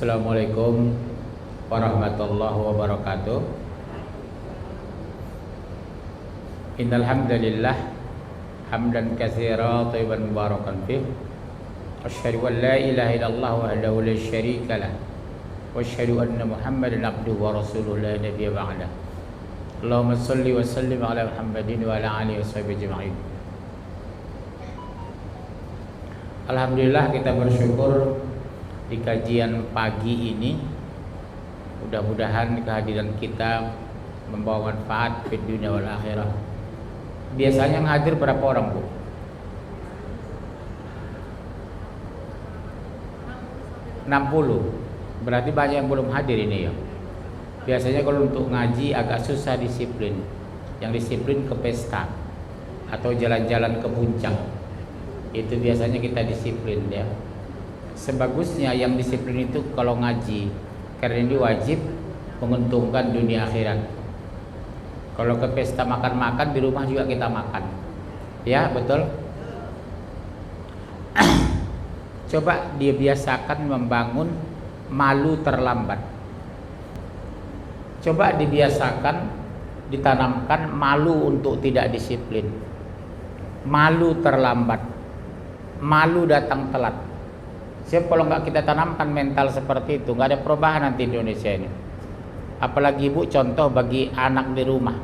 Assalamualaikum warahmatullahi wabarakatuh. Innal hamdalillah hamdan katsiran thayyiban mubarakan fih. Asyhadu an la ilaha illallah wahdahu la syarika lah. Wa asyhadu anna Muhammadan abduhu wa rasuluhu la nabiyya ba'dah. Allahumma shalli wa sallim ala Muhammadin wa ala alihi washabihi ajma'in. Alhamdulillah, kita bersyukur di kajian pagi ini mudah-mudahan kehadiran kita membawa manfaat di dunia wal akhirah. Biasanya yang hadir berapa orang, Bu? 60. Berarti banyak yang belum hadir ini ya. Biasanya kalau untuk ngaji agak susah disiplin. Yang disiplin ke pesta atau jalan-jalan ke puncak. Itu biasanya kita disiplin ya. Sebagusnya yang disiplin itu kalau ngaji, karena ini wajib menguntungkan dunia akhirat. Kalau ke pesta makan-makan, di rumah juga kita makan. Ya, betul. Coba dia biasakan membangun malu terlambat. Coba dibiasakan ditanamkan malu untuk tidak disiplin. Malu terlambat. Malu datang telat. Siapa kalau nggak kita tanamkan mental seperti itu, nggak ada perubahan nanti di Indonesia ini. Apalagi ibu contoh bagi anak di rumah.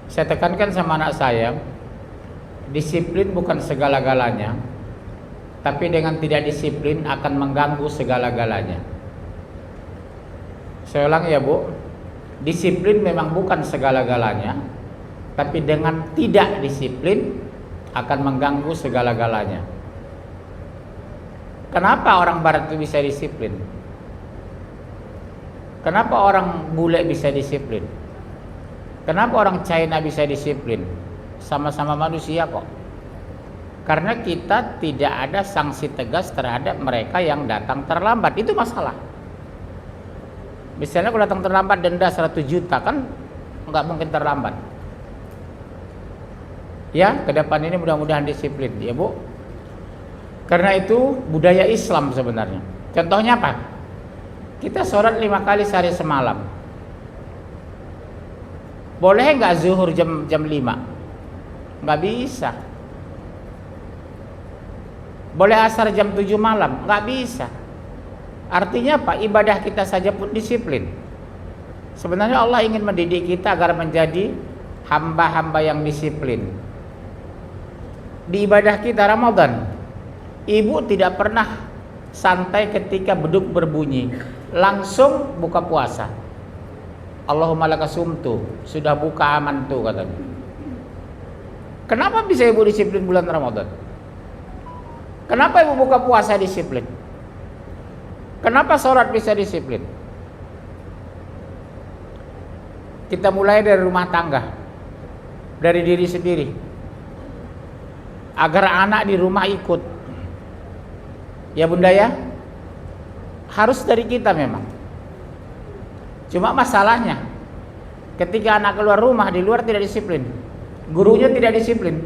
Saya tekankan sama anak saya, disiplin bukan segala-galanya, tapi dengan tidak disiplin akan mengganggu segala-galanya. Saya ulang ya Bu, disiplin memang bukan segala-galanya, tapi dengan tidak disiplin akan mengganggu segala-galanya. Kenapa orang barat itu bisa disiplin? Kenapa orang bule bisa disiplin? Kenapa orang China bisa disiplin? Sama-sama manusia kok. Karena kita tidak ada sanksi tegas terhadap mereka yang datang terlambat. Itu masalah. Misalnya kalau datang terlambat denda 100 juta, kan nggak mungkin terlambat. Ya, ke depan ini mudah-mudahan disiplin ya Bu. Karena itu budaya Islam sebenarnya. Contohnya apa? Kita sholat 5 kali sehari semalam. Boleh nggak zuhur jam 5? Nggak bisa. Boleh asar jam 7 malam? Nggak bisa. Artinya apa? Ibadah kita saja pun disiplin. Sebenarnya Allah ingin mendidik kita agar menjadi hamba-hamba yang disiplin. Di ibadah kita Ramadan, ibu tidak pernah santai ketika beduk berbunyi, langsung buka puasa. Allahumma lakasumtu, sudah buka aman tuh katanya. Kenapa bisa ibu disiplin bulan Ramadan? Kenapa ibu buka puasa disiplin? Kenapa sholat bisa disiplin? Kita mulai dari rumah tangga, dari diri sendiri, agar anak di rumah ikut. Ya Bunda ya, harus dari kita memang. Cuma masalahnya, ketika anak keluar rumah, di luar tidak disiplin, gurunya tidak disiplin.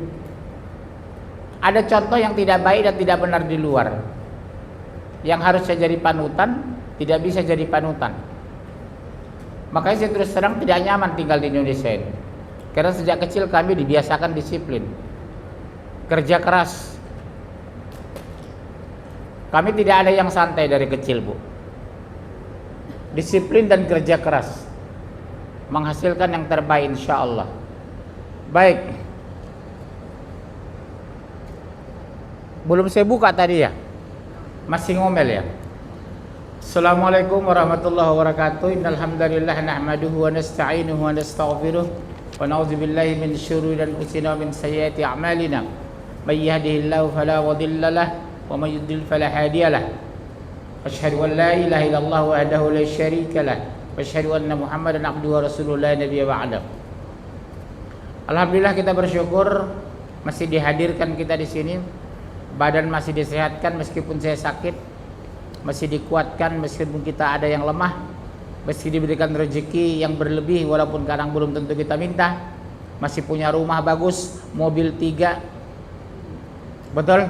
Ada contoh yang tidak baik dan tidak benar di luar, yang harusnya jadi panutan, tidak bisa jadi panutan. Makanya saya terus terang tidak nyaman tinggal di Indonesia ini. Karena sejak kecil kami dibiasakan disiplin, kerja keras. Kami tidak ada yang santai dari kecil Bu. Disiplin dan kerja keras menghasilkan yang terbaik insya Allah. Baik. Belum saya buka tadi ya, masih ngomel ya. Assalamualaikum warahmatullahi wabarakatuh. Innal hamdalillah nahmaduhu wa nasta'inuhu wa nastaghfiruh wa na'udzubillahi min syururi anfusina wa min sayyiati a'malina. May yahdihillahu fala mudilla lahu wa may yudlil fala hadiya lahu. Asyhadu an la ilaha illallah wahdahu la syarika lahu wa asyhadu anna Muhammadan abduhu wa rasuluhu la nabiyya ba'dah. Alhamdulillah, kita bersyukur masih dihadirkan kita di sini. Badan masih disehatkan meskipun saya sakit, masih dikuatkan meskipun kita ada yang lemah, masih diberikan rezeki yang berlebih walaupun kadang belum tentu kita minta, masih punya rumah bagus, mobil 3. Betul?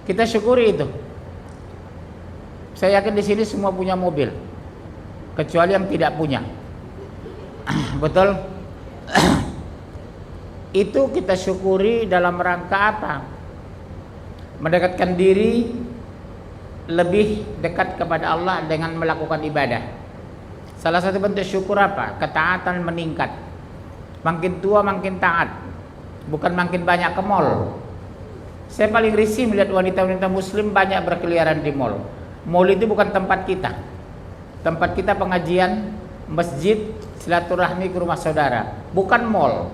Kita syukuri itu. Saya yakin di sini semua punya mobil, kecuali yang tidak punya. Betul? Itu kita syukuri dalam rangka apa? Mendekatkan diri lebih dekat kepada Allah dengan melakukan ibadah. Salah satu bentuk syukur apa? Ketaatan meningkat. Makin tua makin taat, bukan makin banyak ke mall. Saya paling risih melihat wanita-wanita muslim banyak berkeliaran di mall. Mall itu bukan tempat kita. Tempat kita pengajian, masjid, silaturahmi ke rumah saudara, bukan mall.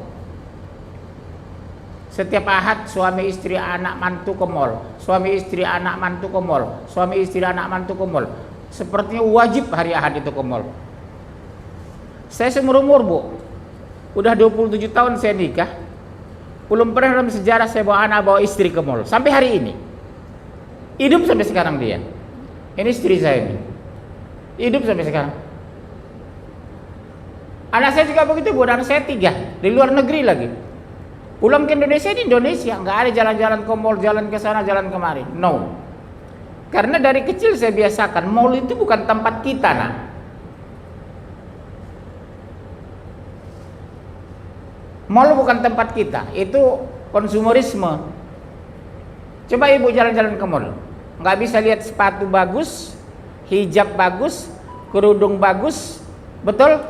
Setiap Ahad suami istri anak mantu ke mall, suami istri anak mantu ke mall, suami istri anak mantu ke mall. Sepertinya wajib hari Ahad itu ke mall. Saya seumur umur, Bu, udah 27 tahun saya nikah, belum pernah dalam sejarah saya bawa anak bawa istri ke mall sampai hari ini. Hidup sampai sekarang dia. Ini istri saya ini. Hidup sampai sekarang. Anak saya juga begitu, Bu, dan saya 3 di luar negeri lagi. Pulang ke Indonesia, di Indonesia nggak ada jalan-jalan ke mall, jalan ke sana, jalan kemari. No. Karena dari kecil saya biasakan mall itu bukan tempat kita, nah. Mall bukan tempat kita, itu konsumerisme. Coba ibu jalan-jalan ke mall, nggak bisa lihat sepatu bagus, hijab bagus, kerudung bagus, betul?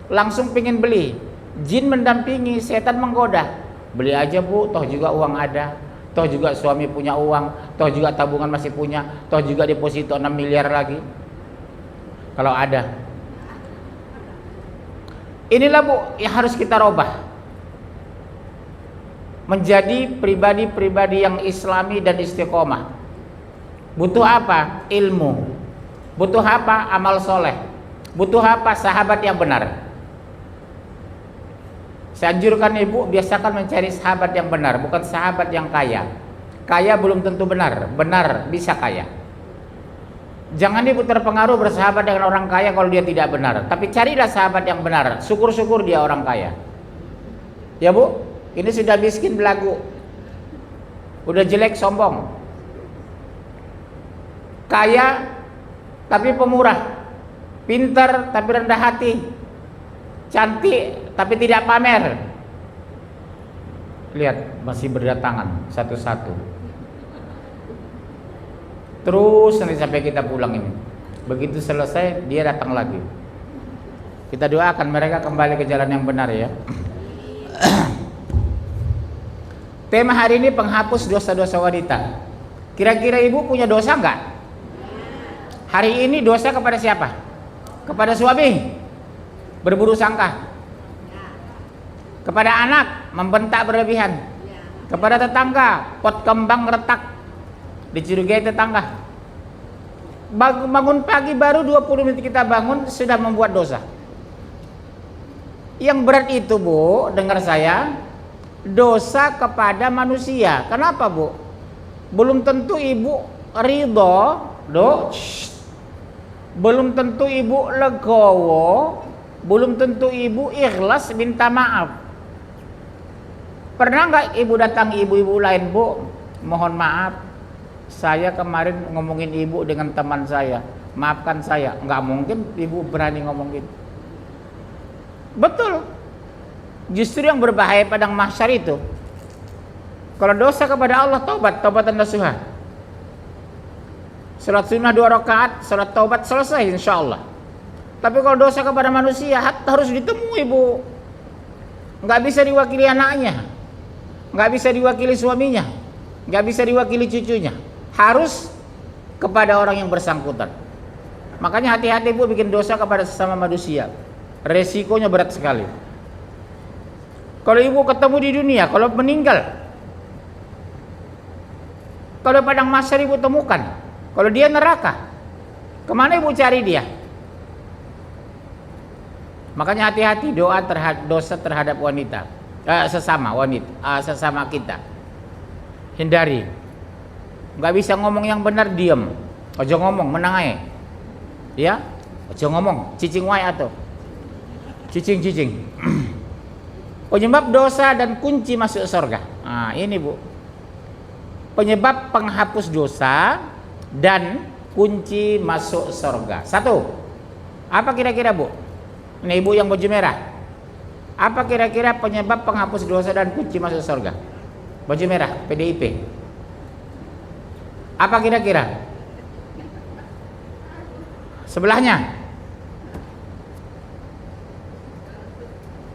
Langsung pingin beli. Jin mendampingi, setan menggoda. Beli aja, Bu, toh juga uang ada, toh juga suami punya uang, toh juga tabungan masih punya, toh juga deposito 6 miliar lagi kalau ada. Inilah, Bu, yang harus kita robah, menjadi pribadi-pribadi yang islami dan istiqomah. Butuh apa? Ilmu. Butuh apa? Amal soleh. Butuh apa? Sahabat yang benar. Saya anjurkan ibu, biasakan mencari sahabat yang benar, bukan sahabat yang kaya. Kaya belum tentu benar, benar bisa kaya. Jangan ibu terpengaruh bersahabat dengan orang kaya kalau dia tidak benar. Tapi carilah sahabat yang benar, syukur-syukur dia orang kaya. Ya, Bu, ini sudah miskin belagu, udah jelek sombong. Kaya tapi pemurah, pintar tapi rendah hati, cantik tapi tidak pamer. Lihat, masih berdatangan satu-satu. Terus nanti sampai kita pulang ini. Begitu selesai, dia datang lagi. Kita doakan mereka kembali ke jalan yang benar, ya. Tema hari ini penghapus dosa-dosa wanita. Kira-kira ibu punya dosa enggak? Hari ini dosa kepada siapa? Kepada suami, berburu sangka. Kepada anak, membentak berlebihan. Kepada tetangga, pot kembang retak, dicurigai tetangga. Bangun pagi baru 20 menit kita bangun sudah membuat dosa. Yang berat itu, Bu, dengar saya, dosa kepada manusia. Kenapa, Bu? Belum tentu ibu ridho, belum tentu ibu legowo, belum tentu ibu ikhlas minta maaf. Pernah nggak ibu datang ibu-ibu lain, Bu, mohon maaf, saya kemarin ngomongin ibu dengan teman saya, maafkan saya. Nggak mungkin ibu berani ngomong gitu. Betul. Justru yang berbahaya padang mahsyar itu, kalau dosa kepada Allah, taubatan nasuha. Salat sunnah 2 rakaat, salat taubat, selesai insya Allah. Tapi kalau dosa kepada manusia, harus ditemui, Bu. Nggak bisa diwakili anaknya, nggak bisa diwakili suaminya, nggak bisa diwakili cucunya. Harus kepada orang yang bersangkutan. Makanya hati-hati, Bu, bikin dosa kepada sesama manusia. Resikonya berat sekali. Kalau ibu ketemu di dunia, kalau meninggal, kalau padang mahsyar ibu temukan, kalau dia neraka, kemana ibu cari dia? Makanya hati-hati doa terhadap dosa terhadap wanita, sesama wanita, sesama kita. Hindari. Nggak bisa ngomong yang benar, diam. Ojo ngomong, menang aja. Ya, ojo ngomong, cicing wae atau cicing. Penyebab dosa dan kunci masuk surga. Nah, ini, Bu. Penyebab penghapus dosa dan kunci masuk surga. Satu. Apa kira-kira, Bu? Ini ibu yang baju merah. Apa kira-kira penyebab penghapus dosa dan kunci masuk surga? Baju merah, PDIP. Apa kira-kira? Sebelahnya.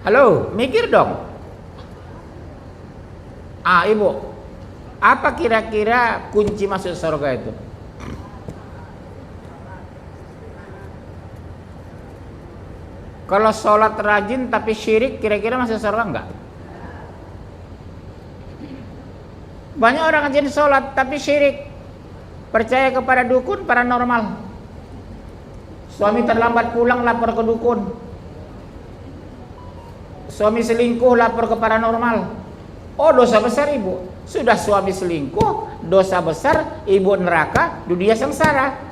Halo, mikir dong. Ibu. Apa kira-kira kunci masuk surga itu? Kalau sholat rajin tapi syirik, kira-kira masuk surga enggak? Banyak orang rajin sholat tapi syirik, percaya kepada dukun, paranormal. Suami terlambat pulang, lapor ke dukun. Suami selingkuh, lapor ke paranormal. Oh, dosa besar ibu. Sudah suami selingkuh, dosa besar, ibu neraka, dunia sengsara.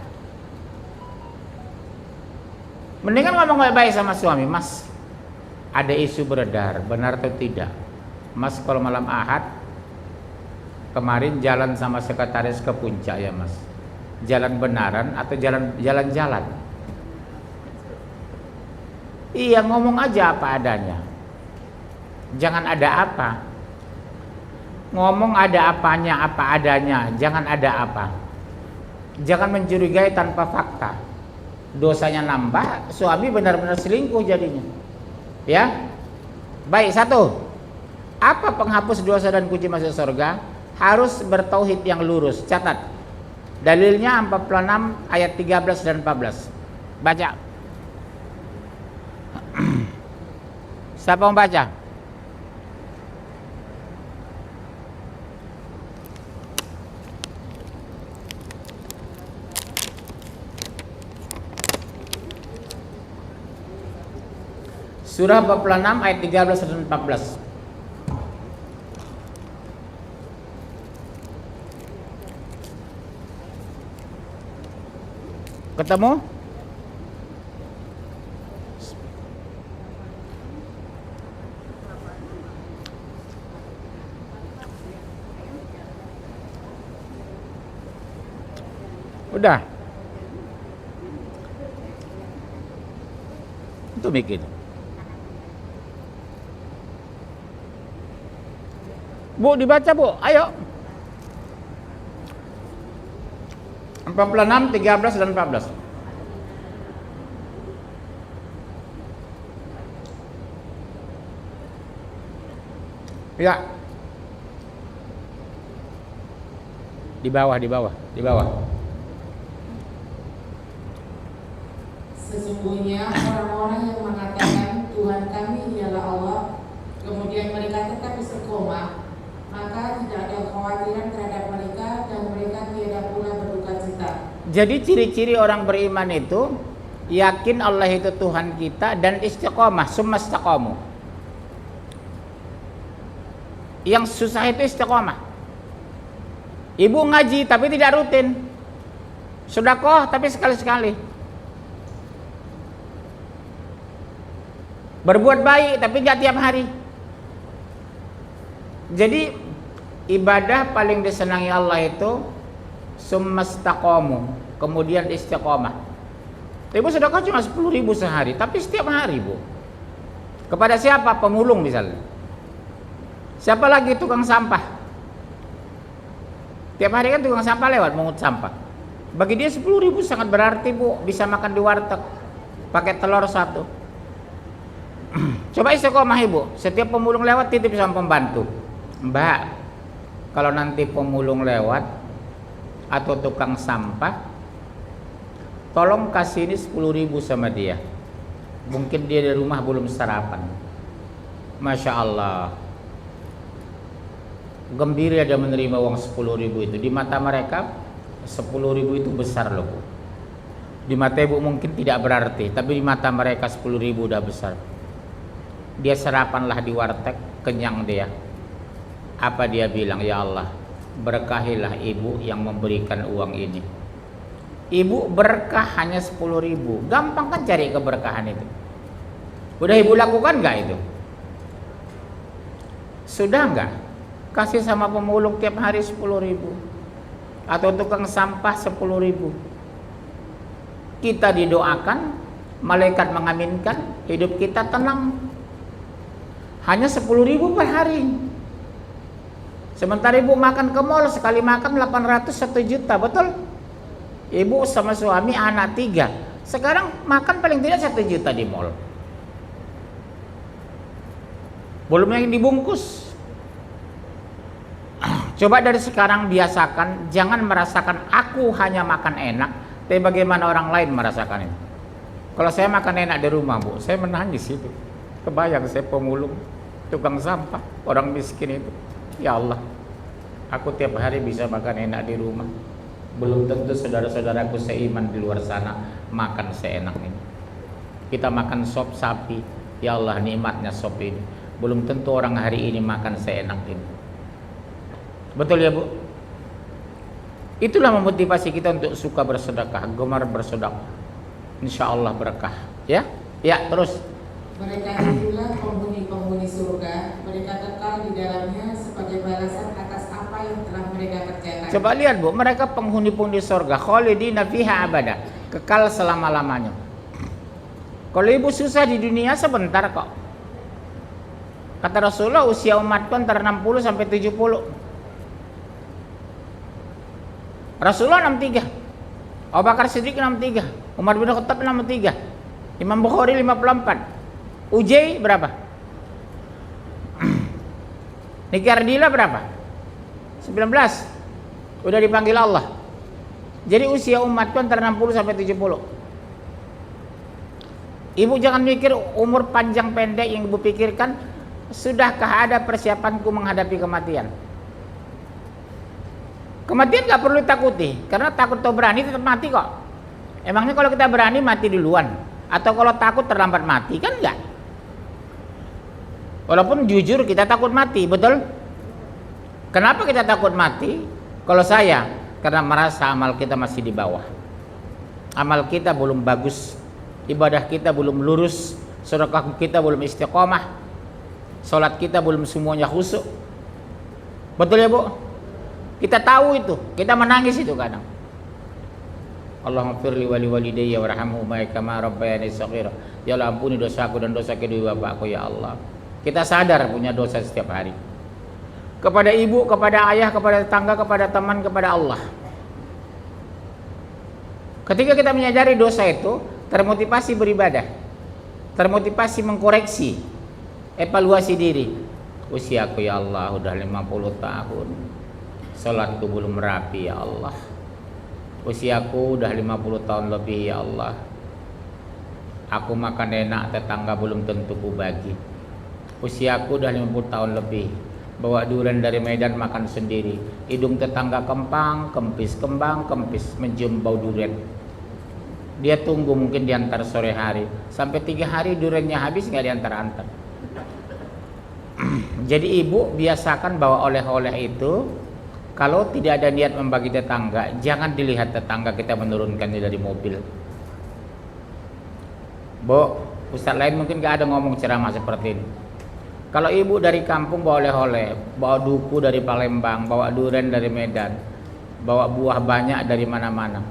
Mendingan ngomong baik-baik sama suami. Mas, ada isu beredar, benar atau tidak? Mas kalau malam Ahad kemarin jalan sama sekretaris ke puncak ya mas. Jalan benaran atau jalan-jalan? Iya, ngomong aja apa adanya. Jangan ada apa. Ngomong ada apanya, apa adanya. Jangan ada apa. Jangan mencurigai tanpa fakta. Dosanya nambah, suami benar-benar selingkuh jadinya. Ya. Baik, satu. Apa penghapus dosa dan kunci masuk surga? Harus bertauhid yang lurus. Catat. Dalilnya 46 ayat 13 dan 14. Baca. Siapa mau baca? Surah 46 ayat 13 dan 14. Ketemu? Udah. Itu bikin. Bu, dibaca Bu, ayo. 46, 13 dan 14. Ya. Di bawah. Sesungguhnya orang-orang yang mengatakan Tuhan kami ialah Allah, kemudian mereka tetap istiqomah, maka tidak ada kekhawatiran terhadap mereka dan mereka tiada pula berduka cita. Jadi ciri-ciri orang beriman itu yakin Allah itu Tuhan kita dan istiqomah, summa istaqamu. Yang susah itu istiqomah. Ibu ngaji tapi tidak rutin. Sedekah tapi sekali-sekali. Berbuat baik tapi tidak tiap hari. Jadi ibadah paling disenangi Allah itu summa istaqamu, kemudian istiqomah. Ibu sedekah cuma 10.000 sehari, tapi setiap hari Bu. Kepada siapa? Pemulung misalnya. Siapa lagi? Tukang sampah. Tiap hari kan tukang sampah lewat mengut sampah. Bagi dia 10.000 sangat berarti Bu, bisa makan di warteg pakai telur satu. Coba istiqomah Ibu, setiap pemulung lewat titip sama pembantu. Mbak, kalau nanti pemulung lewat atau tukang sampah, tolong kasih ini 10.000 sama dia. Mungkin dia di rumah belum sarapan. Masya Allah, gembira dia menerima uang 10.000 itu. Di mata mereka 10.000 itu besar loh Bu. Di mata Ibu mungkin tidak berarti, tapi di mata mereka 10.000 udah besar. Dia sarapanlah di warteg, kenyang dia. Apa dia bilang? Ya Allah, berkahilah ibu yang memberikan uang ini. Ibu berkah hanya 10.000. Gampang kan cari keberkahan itu. Udah Ibu lakukan gak itu? Sudah gak? Kasih sama pemulung tiap hari 10.000. Atau tukang sampah 10.000. kita didoakan, malaikat mengaminkan, hidup kita tenang. Hanya 10.000 per hari. Sementara ibu makan ke mall, sekali makan 800 1 juta, betul? Ibu sama suami, anak 3. Sekarang makan paling tidak 1 juta di mall. Belum yang dibungkus. Coba dari sekarang biasakan, jangan merasakan aku hanya makan enak, tapi bagaimana orang lain merasakan itu. Kalau saya makan enak di rumah, Bu, saya menangis itu. Kebayang saya pemulung, tukang sampah, orang miskin itu. Ya Allah, aku tiap hari bisa makan enak di rumah. Belum tentu saudara-saudaraku seiman di luar sana makan seenak ini. Kita makan sop sapi, ya Allah nikmatnya sop ini. Belum tentu orang hari ini makan seenak ini. Betul ya Bu? Itulah memotivasi kita untuk suka bersedekah, gemar bersedekah. Insya Allah berkah. Ya, ya terus. Mereka itulah penghuni-penghuni surga. Mereka kekal di dalamnya sebagai balasan atas apa yang telah mereka kerjakan. Coba lihat Bu, mereka penghuni-penghuni surga. Khalidina fiha abada, kekal selama-lamanya. Kalau ibu susah di dunia sebentar kok. Kata Rasulullah, usia umatku antara 60 sampai 70. Rasulullah 63, Abu Bakar Siddiq 63, Umar bin Khattab 63, Imam Bukhari 54, Ujai berapa? Niki Ardila berapa? 19. Udah dipanggil Allah. Jadi usia umatku antara 60 sampai 70. Ibu jangan mikir umur panjang pendek yang ibu pikirkan. Sudahkah ada persiapanku menghadapi kematian? Kematian gak perlu takuti, karena takut atau berani tetap mati kok. Emangnya kalau kita berani mati duluan, atau kalau takut terlambat mati? Kan enggak. Walaupun jujur kita takut mati, betul? Kenapa kita takut mati? Kalau saya, karena merasa amal kita masih di bawah. Amal kita belum bagus, ibadah kita belum lurus, sedekah kita belum istiqomah, sholat kita belum semuanya khusyuk. Betul ya Bu? Kita tahu itu, kita menangis itu kadang. Allahumma firli wali walidayya warhamhuma kama rabbayani shaghira. Ya Allah, ampuni dosaku dan dosa kedua bapakku ya Allah. Kita sadar punya dosa setiap hari. Kepada ibu, kepada ayah, kepada tetangga, kepada teman, kepada Allah. Ketika kita menyadari dosa itu, termotivasi beribadah, termotivasi mengkoreksi, evaluasi diri. Usiaku ya Allah udah 50 tahun. Salatku belum rapi ya Allah. Usiaku udah 50 tahun lebih ya Allah. Aku makan enak, tetangga belum tentu ku bagi. Usiaku udah 50 tahun lebih. Bawa durian dari Medan makan sendiri. Hidung tetangga kempang, kempis, kembang, kempis, mencium bau durian. Dia tunggu mungkin diantar sore hari. Sampai 3 hari duriannya habis nggak diantar-antar. Jadi ibu biasakan bawa oleh-oleh itu. Kalau tidak ada niat membagi tetangga, jangan dilihat tetangga kita menurunkannya dari mobil. Bu, ustaz lain mungkin gak ada ngomong ceramah seperti ini. Kalau ibu dari kampung bawa oleh-oleh, bawa duku dari Palembang, bawa durian dari Medan, bawa buah banyak dari mana-mana,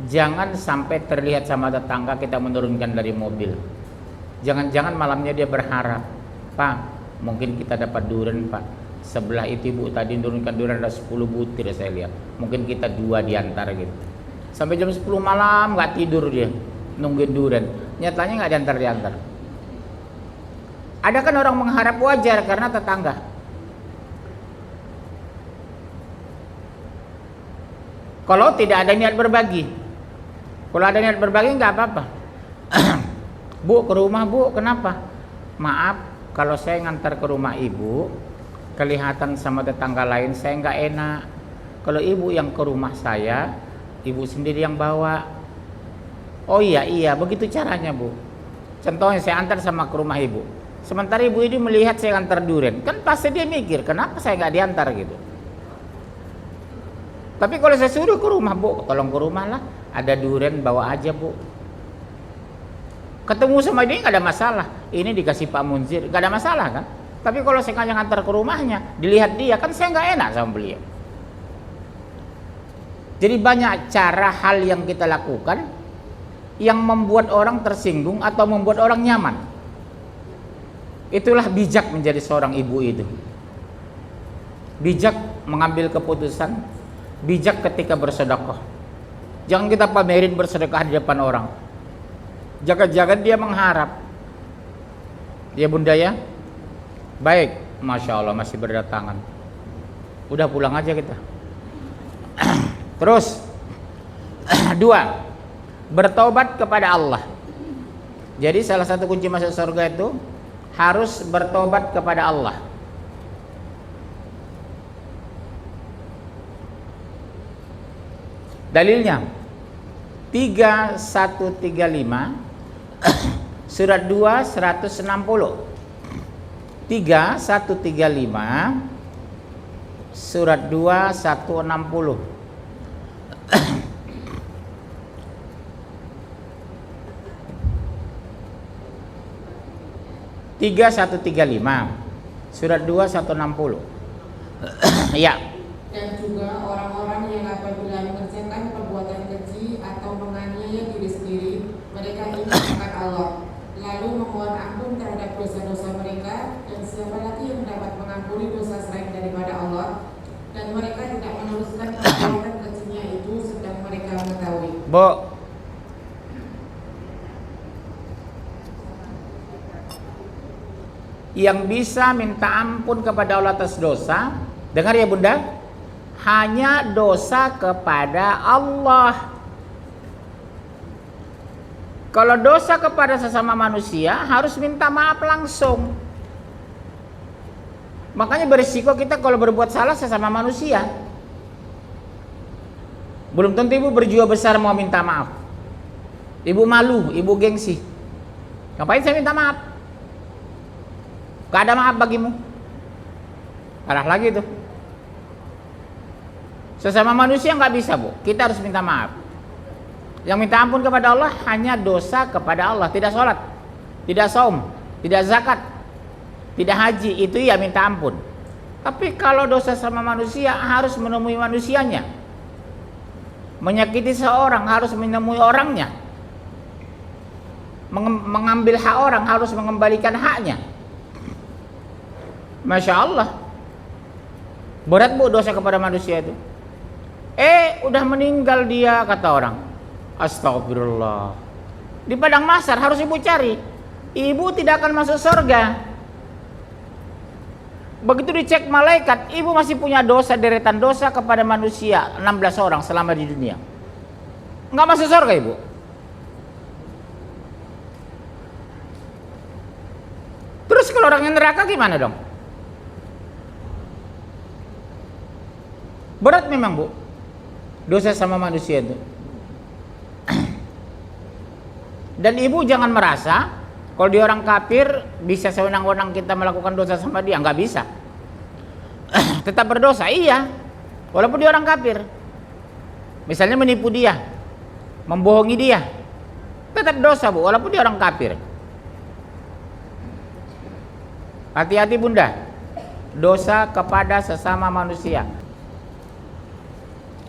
jangan sampai terlihat sama tetangga kita menurunkan dari mobil. Jangan-jangan malamnya dia berharap, Pak, mungkin kita dapat durian Pak. Sebelah itu ibu tadi menurunkan durian ada 10 butir saya lihat. Mungkin kita 2 diantar gitu. Sampai jam 10 malam gak tidur dia nungguin durian. Nyatanya gak diantar-diantar. Ada kan orang mengharap, wajar karena tetangga. Kalau tidak ada niat berbagi. Kalau ada niat berbagi gak apa-apa. Bu ke rumah bu, kenapa? Maaf kalau saya ngantar ke rumah ibu, kelihatan sama tetangga lain saya nggak enak. Kalau ibu yang ke rumah saya, ibu sendiri yang bawa. Oh iya begitu caranya bu. Contohnya saya antar sama ke rumah ibu, sementara ibu ini melihat saya antar durian, kan pasti dia mikir kenapa saya nggak diantar gitu. Tapi kalau saya suruh ke rumah, bu tolong ke rumah lah, ada durian bawa aja bu. Ketemu sama dia nggak ada masalah, ini dikasih Pak Munzir nggak ada masalah kan. Tapi kalau saya ngajak antar ke rumahnya, dilihat dia, kan saya nggak enak sama beliau. Jadi banyak cara hal yang kita lakukan yang membuat orang tersinggung atau membuat orang nyaman. Itulah bijak menjadi seorang ibu itu. Bijak mengambil keputusan, bijak ketika bersedekah. Jangan kita pamerin bersedekah di depan orang. Jangan-jangan dia mengharap. Ya bunda ya. Baik, masya Allah masih berdatangan. Udah pulang aja kita. Terus 2, bertobat kepada Allah. Jadi salah satu kunci masuk surga itu harus bertobat kepada Allah. Dalilnya 3135 surat 2 160. 3135 surat 2 160. Tiga 135 surat 2 160. Ya. Dan juga orang-orang yang apabila mengerjakan perbuatan keji atau menganiaya diri sendiri, mereka ingin akan Allah, lalu memohon ampun terhadap dosa-dosa mereka, dan siapa lagi yang dapat mengampuni dosa selain daripada Allah, dan mereka tidak meneruskan perbuatan kejinya itu sedang mereka mengetahui. Bu, yang bisa minta ampun kepada Allah atas dosa, dengar ya bunda, hanya dosa kepada Allah. Kalau dosa kepada sesama manusia harus minta maaf langsung. Makanya berisiko kita kalau berbuat salah sesama manusia. Belum tentu ibu berjiwa besar mau minta maaf. Ibu malu, ibu gengsi. Ngapain saya minta maaf? Gak ada maaf bagimu. Kalah lagi tuh. Sesama manusia nggak bisa bu. Kita harus minta maaf. Yang minta ampun kepada Allah hanya dosa kepada Allah. Tidak sholat, tidak saum, tidak zakat, tidak haji. Itu ya minta ampun. Tapi kalau dosa sama manusia harus menemui manusianya. Menyakiti seorang harus menemui orangnya. Mengambil hak orang harus mengembalikan haknya. Masya Allah. Berat bu dosa kepada manusia itu. Udah meninggal dia, kata orang. Astagfirullah. Di padang mahsyar harus ibu cari. Ibu tidak akan masuk surga. Begitu dicek malaikat, ibu masih punya dosa, deretan dosa kepada manusia 16 orang selama di dunia. Nggak masuk surga ibu. Terus kalau orang yang neraka gimana dong? Berat memang bu dosa sama manusia itu. Dan ibu jangan merasa kalau dia orang kafir bisa sewenang-wenang kita melakukan dosa sama dia. Nggak bisa. Tetap berdosa, iya, walaupun dia orang kafir. Misalnya menipu dia, membohongi dia, tetap dosa bu, walaupun dia orang kafir. Hati-hati bunda, dosa kepada sesama manusia.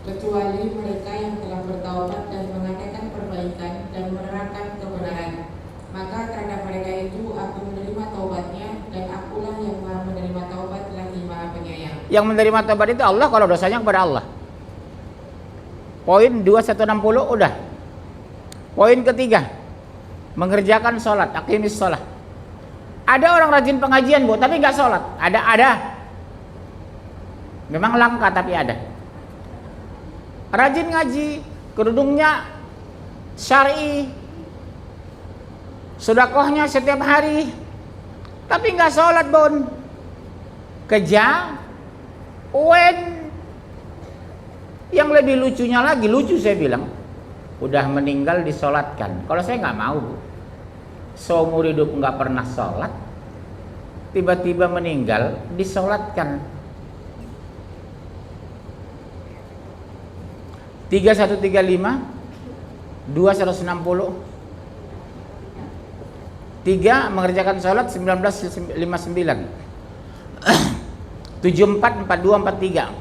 Kecuali mereka yang telah bertaubat dan mengadakan perbaikan dan menerangkan kebenaran, maka terhadap mereka itu aku menerima taubatnya, dan akulah yang maha menerima taubat lagi maha penyayang. Yang menerima taubat itu Allah kalau dosanya kepada Allah. Poin 2160 udah. Poin ketiga, mengerjakan sholat, aqimis sholat. Ada orang rajin pengajian bu, tapi nggak sholat. Ada. Memang langka tapi ada. Rajin ngaji, kerudungnya syar'i, sedekahnya setiap hari, tapi nggak sholat bon. Keja, yang lebih lucunya lagi, lucu saya bilang, udah meninggal disolatkan. Kalau saya nggak mau bu, seumur hidup nggak pernah sholat, tiba-tiba meninggal disolatkan. 3135 2160. 3 mengerjakan sholat 1959. 74 42 43.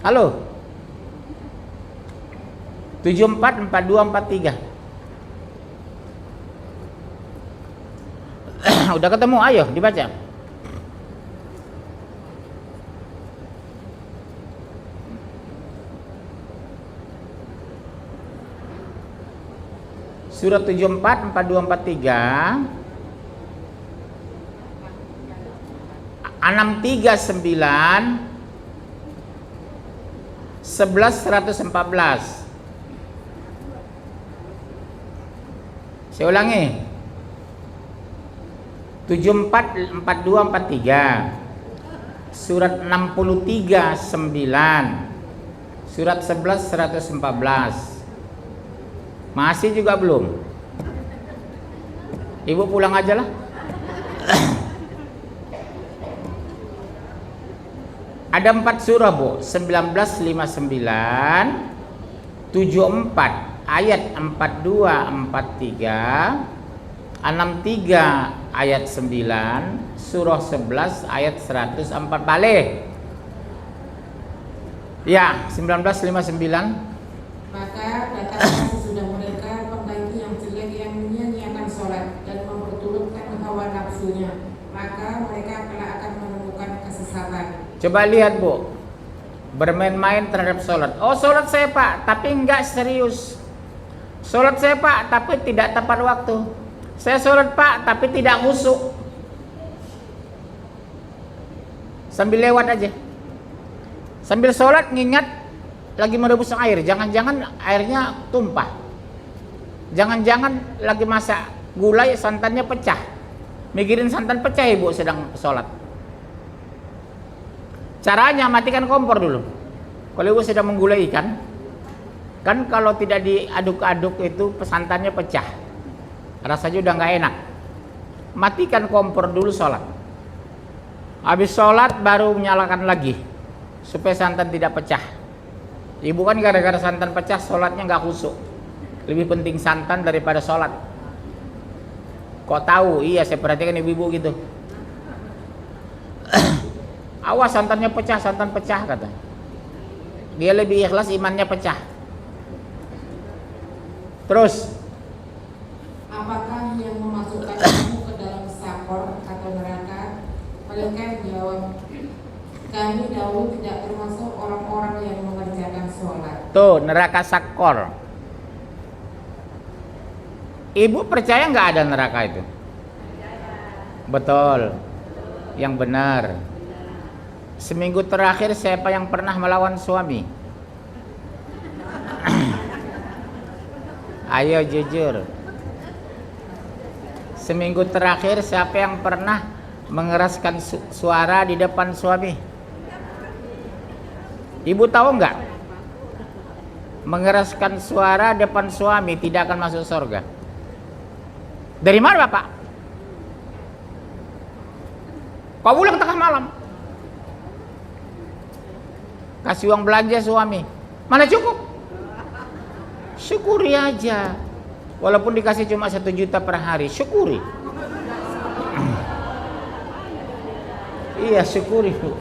Halo. 74, 42, 43. Udah ketemu? Ayo dibaca. Surat 74, 42, 43, 639, 11, 114. Saya ulangi. 74, 42, 43. Surat 63, 9. Surat 11, 114. Masih juga belum? Ibu pulang aja lah. Ada 4 surah, Bu. 1959, 74 ayat 42, 43, 63 ayat 9, surah 11 ayat 104 balik. Ya, 1959. Maka datanglah sesudah mereka pengganti yang jelek yang menyia-nyiakan sholat dan memperturutkan hawa nafsunya, maka mereka kelak akan menemukan kesesatan. Coba lihat, Bu, bermain-main terhadap sholat. Oh, sholat saya Pak, tapi enggak serius. Sholat saya Pak, tapi tidak tepat waktu. Saya sholat Pak, tapi tidak khusyuk. Sambil lewat aja. Sambil sholat ngingat lagi merebus air, jangan-jangan airnya tumpah. Jangan-jangan lagi masak gulai santannya pecah. Mikirin santan pecah Ibu sedang sholat. Caranya matikan kompor dulu. Kalau Ibu sedang menggulai ikan, kan kalau tidak diaduk-aduk itu santannya pecah. Rasanya udah nggak enak. Matikan kompor dulu sholat. Habis sholat baru menyalakan lagi supaya santan tidak pecah. Ibu kan gara-gara santan pecah sholatnya nggak khusyuk. Lebih penting santan daripada sholat. Kok tahu? Iya, saya perhatikan ibu-ibu gitu. Awas santannya pecah, santan pecah kata. Dia lebih ikhlas imannya pecah. Terus, apakah yang memasukkan kamu ke dalam sakor atau neraka? Mereka jawab, kami dahulu tidak termasuk orang-orang yang mengerjakan sholat. tuh neraka sakor. Ibu percaya nggak ada neraka itu? Betul, yang benar. Seminggu terakhir siapa yang pernah melawan suami? Ayo jujur. Seminggu terakhir siapa yang pernah mengeraskan suara di depan suami? Ibu tahu nggak? Mengeraskan suara depan suami tidak akan masuk surga. Dari mana Bapak? Pak pulang tengah malam, kasih uang belanja suami, mana cukup? Syukuri aja, walaupun dikasih cuma 1 juta per hari, syukuri. Iya, syukuri Bu.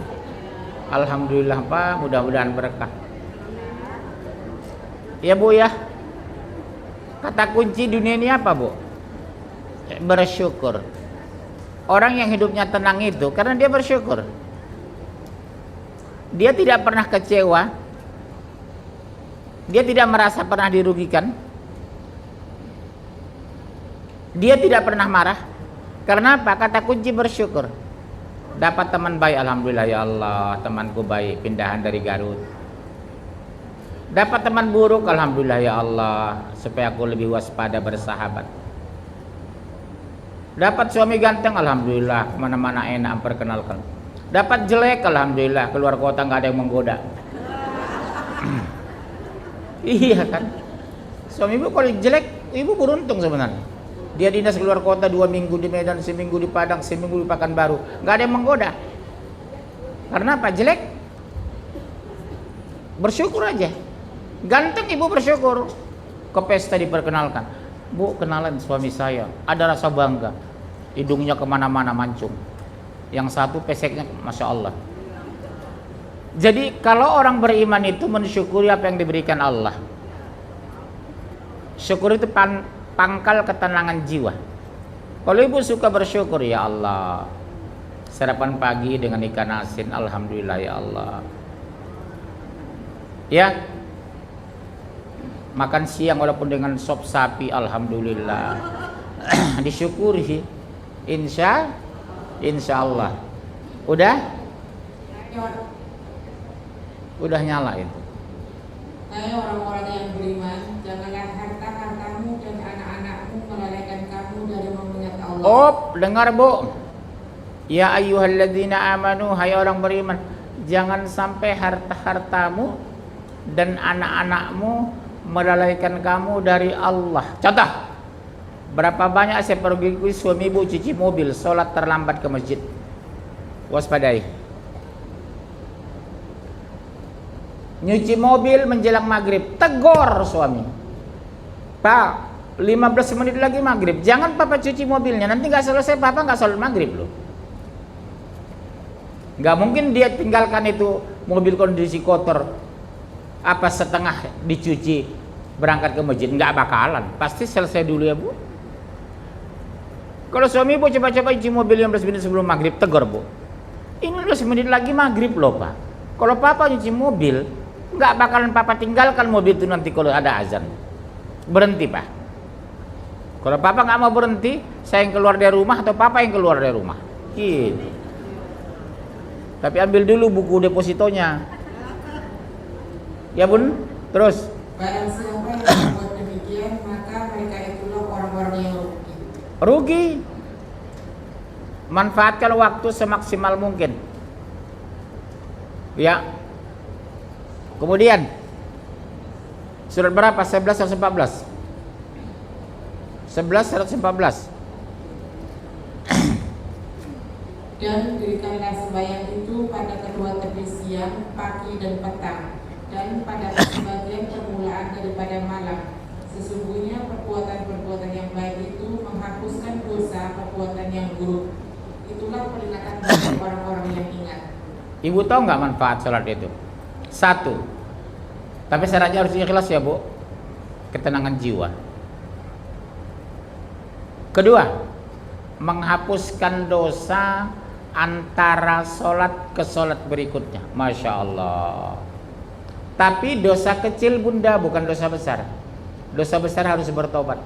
Alhamdulillah Pak, mudah-mudahan berkah. Ya Bu ya. Kata kunci dunia ini apa Bu? Bersyukur. Orang yang hidupnya tenang itu karena dia bersyukur. Dia tidak pernah kecewa. Dia tidak merasa pernah dirugikan. Dia tidak pernah marah. Karena apa? Kata kunci bersyukur. Dapat teman baik, alhamdulillah ya Allah, temanku baik, pindahan dari Garut. Dapat teman buruk, alhamdulillah ya Allah, supaya aku lebih waspada bersahabat. Dapat suami ganteng, alhamdulillah, kemana-mana enak memperkenalkan. Dapat jelek, alhamdulillah, keluar kota nggak ada yang menggoda. Iya kan? Suami ibu kalau jelek, ibu beruntung sebenarnya. Dia dinas keluar kota 2 minggu di Medan, seminggu di Padang, seminggu di Pekanbaru, nggak ada yang menggoda. Karena apa? Jelek, bersyukur aja. Ganteng ibu bersyukur. Ke pesta diperkenalkan. Bu, kenalan suami saya, ada rasa bangga. Hidungnya kemana-mana mancung. Yang satu peseknya, Masya Allah. Jadi kalau orang beriman itu mensyukuri apa yang diberikan Allah. Syukur itu pangkal ketenangan jiwa. Kalau ibu suka bersyukur, ya Allah, sarapan pagi dengan ikan asin, alhamdulillah ya Allah. Ya, makan siang walaupun dengan sop sapi, alhamdulillah. Disyukuri, insya Allah. Udah nyala itu. Hai orang-orang yang beriman, janganlah harta-hartamu dan anak-anakmu melalaikan kamu dari mengingat Allah. Oh, dengar Bu. Ya ayyuhalladzina amanu, hai orang beriman, jangan sampai harta-hartamu dan anak-anakmu melalaikan kamu dari Allah. Contoh, berapa banyak saya pergi suami ibu cuci mobil, sholat terlambat ke masjid. Waspadai. Nyuci mobil menjelang maghrib, tegur suami. Pak, 15 menit lagi maghrib, jangan papa cuci mobilnya, nanti nggak selesai papa nggak sholat maghrib loh. Nggak mungkin dia tinggalkan itu mobil kondisi kotor, apa setengah dicuci berangkat ke masjid, nggak bakalan, pasti selesai dulu ya Bu. Kalau suami ibu coba-coba cuci mobil 15 menit sebelum maghrib, tegur Bu, ini 15 menit lagi maghrib loh Pak. Kalau papa cuci mobil, nggak bakalan papa tinggalkan mobil itu nanti kalau ada azan. Berhenti Pak. Kalau papa nggak mau berhenti, saya yang keluar dari rumah atau papa yang keluar dari rumah. Gitu. Tapi ambil dulu buku depositonya. Ya Bun, terus. Barang siapa yang membuat demikian, maka mereka itulah orang-orang yang rugi. Manfaatkan waktu semaksimal mungkin. Ya. Kemudian surat berapa? 11 atau 14? 11 114. Dan dirikanlah sembahyang itu pada kedua tepi siang, pagi dan petang, dan pada sebagian permulaan daripada malam. Sesungguhnya perbuatan-perbuatan yang baik itu menghapuskan dosa perbuatan yang buruk. Itulah peringatan bagi orang-orang yang ingat. Ibu tahu nggak manfaat sholat itu? Satu, tapi syaratnya harus ikhlas ya Bu, ketenangan jiwa. Kedua, menghapuskan dosa antara sholat ke sholat berikutnya. Masya Allah. Tapi dosa kecil Bunda, bukan dosa besar. Dosa besar harus bertobat.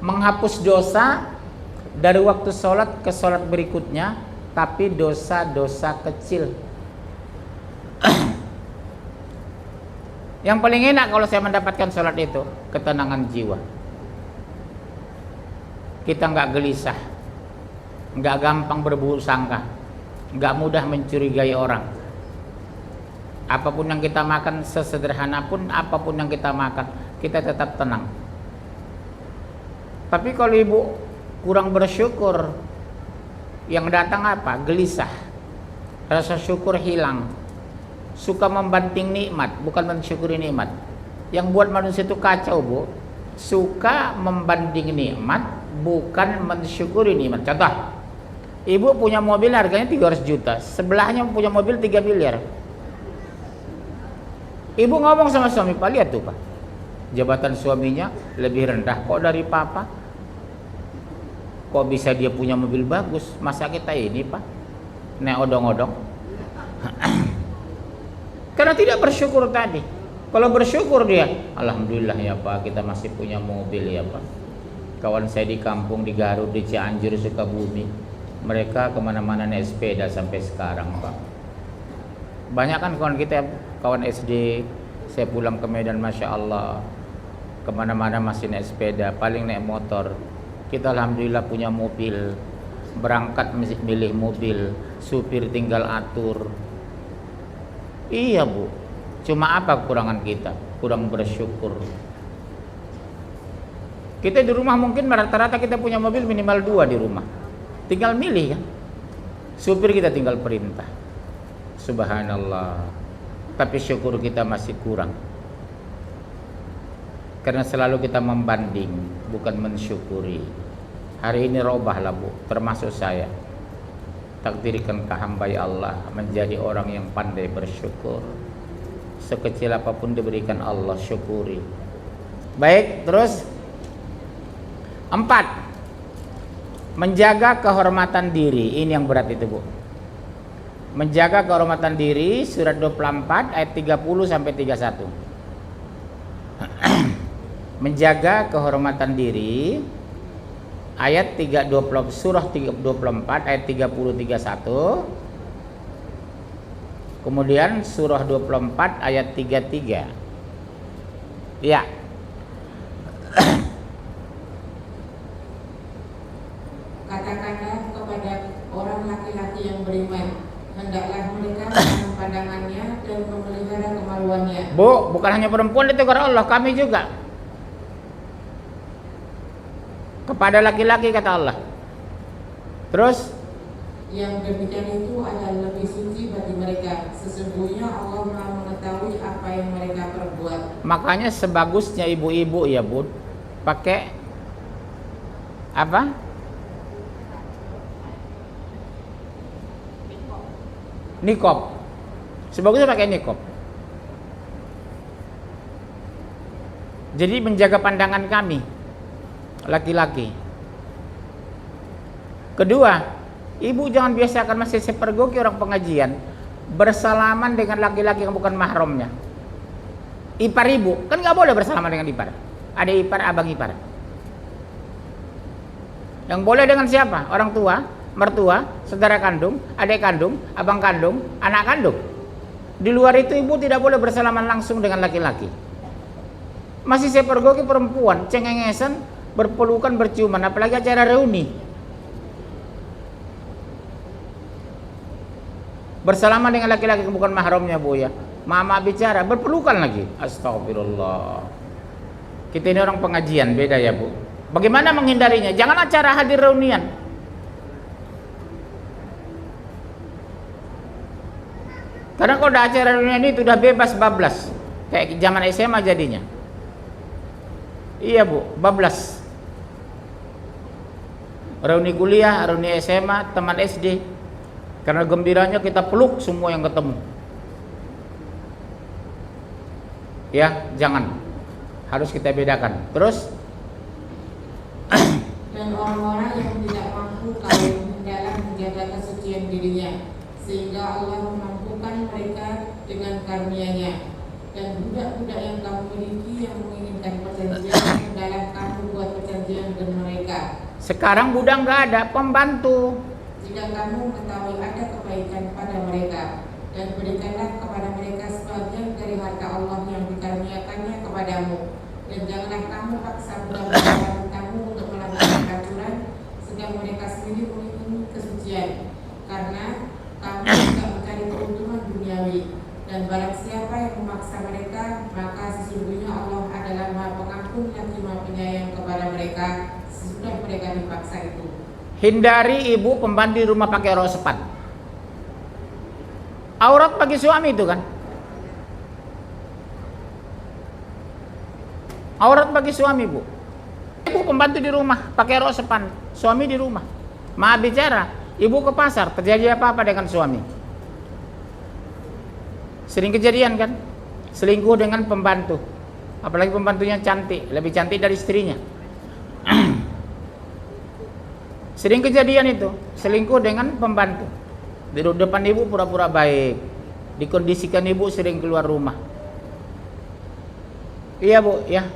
Menghapus dosa dari waktu sholat ke sholat berikutnya, tapi dosa-dosa kecil. Yang paling enak kalau saya mendapatkan sholat itu, ketenangan jiwa. Kita nggak gelisah, nggak gampang berburuk sangka, nggak mudah mencurigai orang. Apapun yang kita makan, sesederhana pun apapun yang kita makan, kita tetap tenang. Tapi kalau ibu kurang bersyukur, yang datang apa? Gelisah, rasa syukur hilang, suka membanting nikmat, bukan mensyukuri nikmat. Yang buat manusia itu kacau Bu, suka membanding nikmat, bukan mensyukuri nikmat. Contoh, ibu punya mobil harganya 300 juta, sebelahnya punya mobil 3 miliar. Ibu ngomong sama suami, Pak lihat tuh Pak, jabatan suaminya lebih rendah kok dari papa. Kok bisa dia punya mobil bagus, masa kita ini Pak nek odong-odong. Karena tidak bersyukur tadi. Kalau bersyukur dia, alhamdulillah ya Pak, kita masih punya mobil ya Pak. Kawan saya di kampung, di Garut, di Cianjur, Sukabumi, mereka kemana-mana naik sepeda sampai sekarang Pak. Banyak kan kawan kita, kawan SD, saya pulang ke Medan, Masya Allah, kemana-mana masih naik sepeda, paling naik motor. Kita alhamdulillah punya mobil, berangkat mesti milih mobil, supir tinggal atur. Iya Bu, cuma apa kekurangan kita? Kurang bersyukur. Kita di rumah mungkin rata-rata kita punya mobil minimal 2 di rumah, tinggal milih kan, supir kita tinggal perintah. Subhanallah. Tapi syukur kita masih kurang, karena selalu kita membanding, bukan mensyukuri. Hari ini robahlah Bu, termasuk saya. Takdirkan hamba ya Allah menjadi orang yang pandai bersyukur. Sekecil apapun diberikan Allah, syukuri. Baik, terus 4. Menjaga kehormatan diri. Ini yang berat itu, Bu. Menjaga kehormatan diri, surat 24 ayat 30 sampai 31. Menjaga kehormatan diri, ayat 320, surah 24 ayat 30 31. Kemudian surah 24 ayat 33. Ya. Katakanlah kepada orang laki-laki yang beriman, hendaklah mereka menanam pandangannya dan memelihara kemaluannya. Bu, bukan hanya perempuan ditegur Allah, kami juga. Kepada laki-laki kata Allah. Terus yang demikian itu adalah lebih suci bagi mereka. Sesungguhnya Allah Maha mengetahui apa yang mereka perbuat. makanya sebagusnya ibu-ibu ya, Bu, pakai apa? Nikob. Sebagusnya pakai nikob. Jadi menjaga pandangan kami laki-laki. Kedua, ibu jangan biasakan masih sepergoki orang pengajian bersalaman dengan laki-laki yang bukan mahramnya. Ipar ibu kan nggak boleh bersalaman dengan ipar. Ada ipar, abang ipar. Yang boleh dengan siapa? Orang tua, mertua, saudara kandung, adik kandung, abang kandung, anak kandung. Di luar itu ibu tidak boleh bersalaman langsung dengan laki-laki. Masih sepergoki perempuan, cengengesan, berpelukan, berciuman, apalagi acara reuni. Bersalaman dengan laki-laki yang bukan mahramnya, Bu ya. Mama bicara, berpelukan lagi. Astagfirullah. Kita ini orang pengajian, beda ya, Bu. Bagaimana menghindarinya? Jangan acara hadir reunian. Karena kalau udah acara reunian itu udah bebas bablas. Kayak zaman SMA jadinya. Iya, Bu, bablas. Reuni kuliah, reuni SMA, teman SD. Karena gembiranya kita peluk semua yang ketemu. Ya, jangan. Harus kita bedakan. Terus Dan orang-orang yang tidak mampu kawin dalam menjaga kesucian dirinya, sehingga Allah memampukan mereka dengan karunia-Nya. Dan budak-budak yang kamu miliki yang menginginkan perjanjian dalam kamu buat perjanjian dengan mereka. sekarang budak nggak ada, pembantu. Jika kamu mengetahui ada kebaikan pada mereka, dan berikanlah kepada mereka sebagian dari harta Allah yang dikaruniakannya kepadamu. Dan janganlah kamu paksa budak-budak kamu untuk melakukan aturan, sehingga mereka sendiri mengikuti kesucian, karena kamu tidak mencari keuntungan duniawi. Dan barang siapa yang memaksa mereka, maka sesungguhnya Allah adalah Maha Pengampun dan Maha Penyayang kepada mereka sesudah mereka dipaksa itu. Hindari ibu pembantu di rumah pakai rok sepat. Aurat bagi suami itu kan. Aurat bagi suami, Bu. Ibu pembantu di rumah pakai rok sepan, suami di rumah. Maaf bicara, ibu ke pasar, terjadi apa-apa dengan suami. Sering kejadian kan? Selingkuh dengan pembantu. Apalagi pembantunya cantik, lebih cantik dari istrinya. Sering kejadian itu, selingkuh dengan pembantu. Di depan ibu pura-pura baik, dikondisikan ibu sering keluar rumah. Iya, Bu, ya.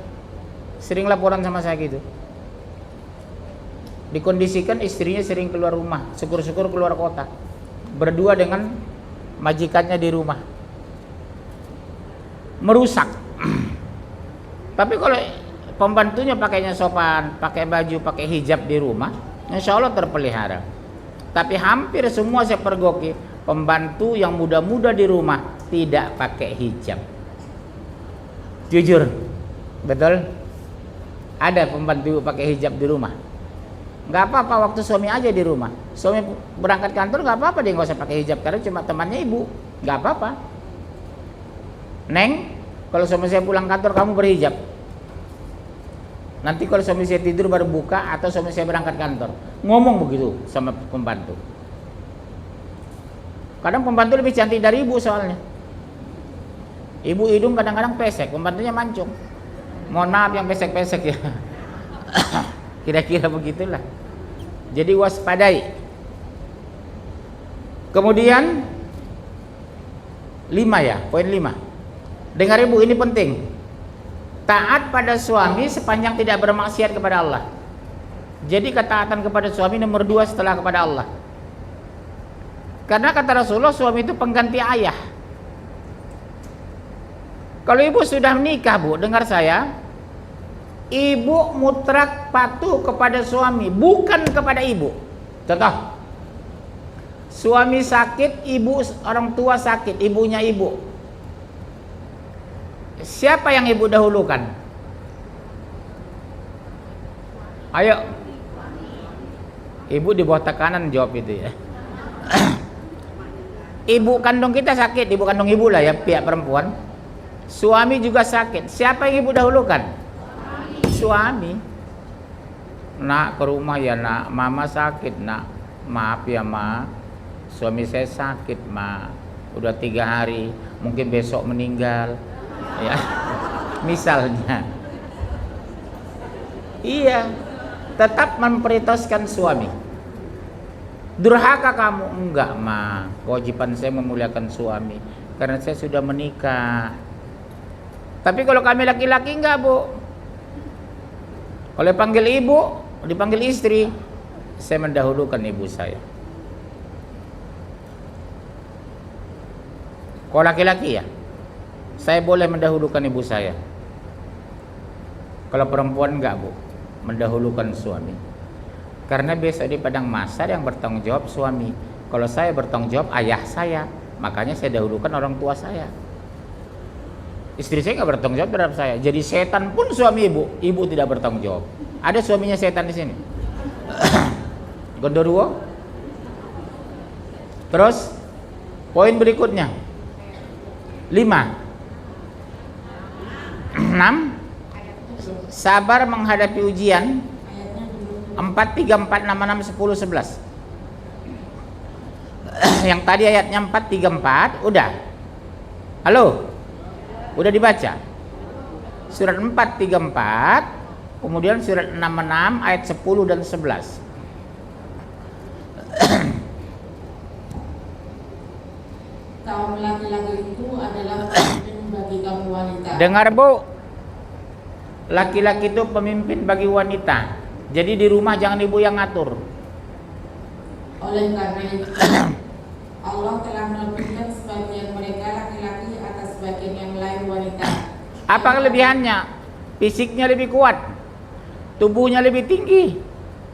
Sering laporan sama saya gitu. Dikondisikan istrinya sering keluar rumah, syukur-syukur keluar kota. Berdua dengan majikannya di rumah. Merusak. Tapi kalau pembantunya pakainya sopan, pakai baju, pakai hijab di rumah, insya Allah terpelihara. Tapi hampir semua saya pergoki pembantu yang muda-muda di rumah tidak pakai hijab. Jujur, betul? Ada pembantu pakai hijab di rumah. Nggak apa-apa waktu suami aja di rumah. Suami berangkat kantor nggak apa-apa, dia nggak usah pakai hijab karena cuma temannya ibu, nggak apa-apa. Neng, kalau suami saya pulang kantor kamu berhijab. Nanti kalau suami saya tidur baru buka atau suami saya berangkat kantor. Ngomong begitu sama pembantu. Kadang pembantu lebih cantik dari ibu soalnya. Ibu hidung kadang-kadang pesek, pembantunya mancung. Mohon maaf yang pesek-pesek ya. Kira-kira begitulah. Jadi waspadai. Kemudian 5 ya, poin 5. Dengar Ibu, ini penting. Taat pada suami sepanjang tidak bermaksiat kepada Allah. Jadi ketaatan kepada suami nomor 2 setelah kepada Allah. Karena kata Rasulullah, suami itu pengganti ayah. Kalau ibu sudah menikah, Bu, dengar saya, ibu mutlak patuh kepada suami, bukan kepada ibu. Contoh, suami sakit, ibu, orang tua sakit, ibunya ibu. Siapa yang ibu dahulukan? Ayo. Ibu di bawah tekanan jawab itu ya. Ibu kandung kita sakit, ibu kandung ibu lah ya, pihak perempuan. Suami juga sakit. Siapa yang ibu dahulukan? Suami. Nak, ke rumah ya nak, mama sakit nak. Maaf ya ma, suami saya sakit ma. Udah 3 hari, mungkin besok meninggal. Ya, misalnya. Iya, tetap memprioritaskan suami. Durhaka kamu? Enggak ma, kewajiban saya memuliakan suami karena saya sudah menikah. Tapi kalau kami laki-laki enggak, Bu. Kalau panggil ibu, dipanggil istri, saya mendahulukan ibu saya. Kalau laki-laki ya, saya boleh mendahulukan ibu saya. Kalau perempuan enggak, Bu, mendahulukan suami. Karena besok di padang mahsyar yang bertanggung jawab suami. Kalau saya bertanggung jawab ayah saya, makanya saya dahulukan orang tua saya. Istri saya nggak bertanggung jawab terhadap saya. Jadi setan pun suami ibu tidak bertanggung jawab. Ada suaminya setan di sini. Gondoruo. Terus poin berikutnya 5. 6. Sabar menghadapi ujian. 4, 3, 4, 6, 6, 10, 11. Yang tadi ayatnya 4, 3, 4 udah. Halo? Udah dibaca? Surat 4, 3, 4. Kemudian surat 6, 6 ayat 10 dan 11. Kaum laki-laki itu adalah pemimpin bagi kaum wanita. Dengar Bu, laki-laki itu pemimpin bagi wanita. Jadi di rumah jangan ibu yang ngatur. Oleh karena itu, Allah telah melebihkan sebagian mereka laki-laki atas sebagian yang lain wanita. Apa kelebihannya? Fisiknya lebih kuat, tubuhnya lebih tinggi,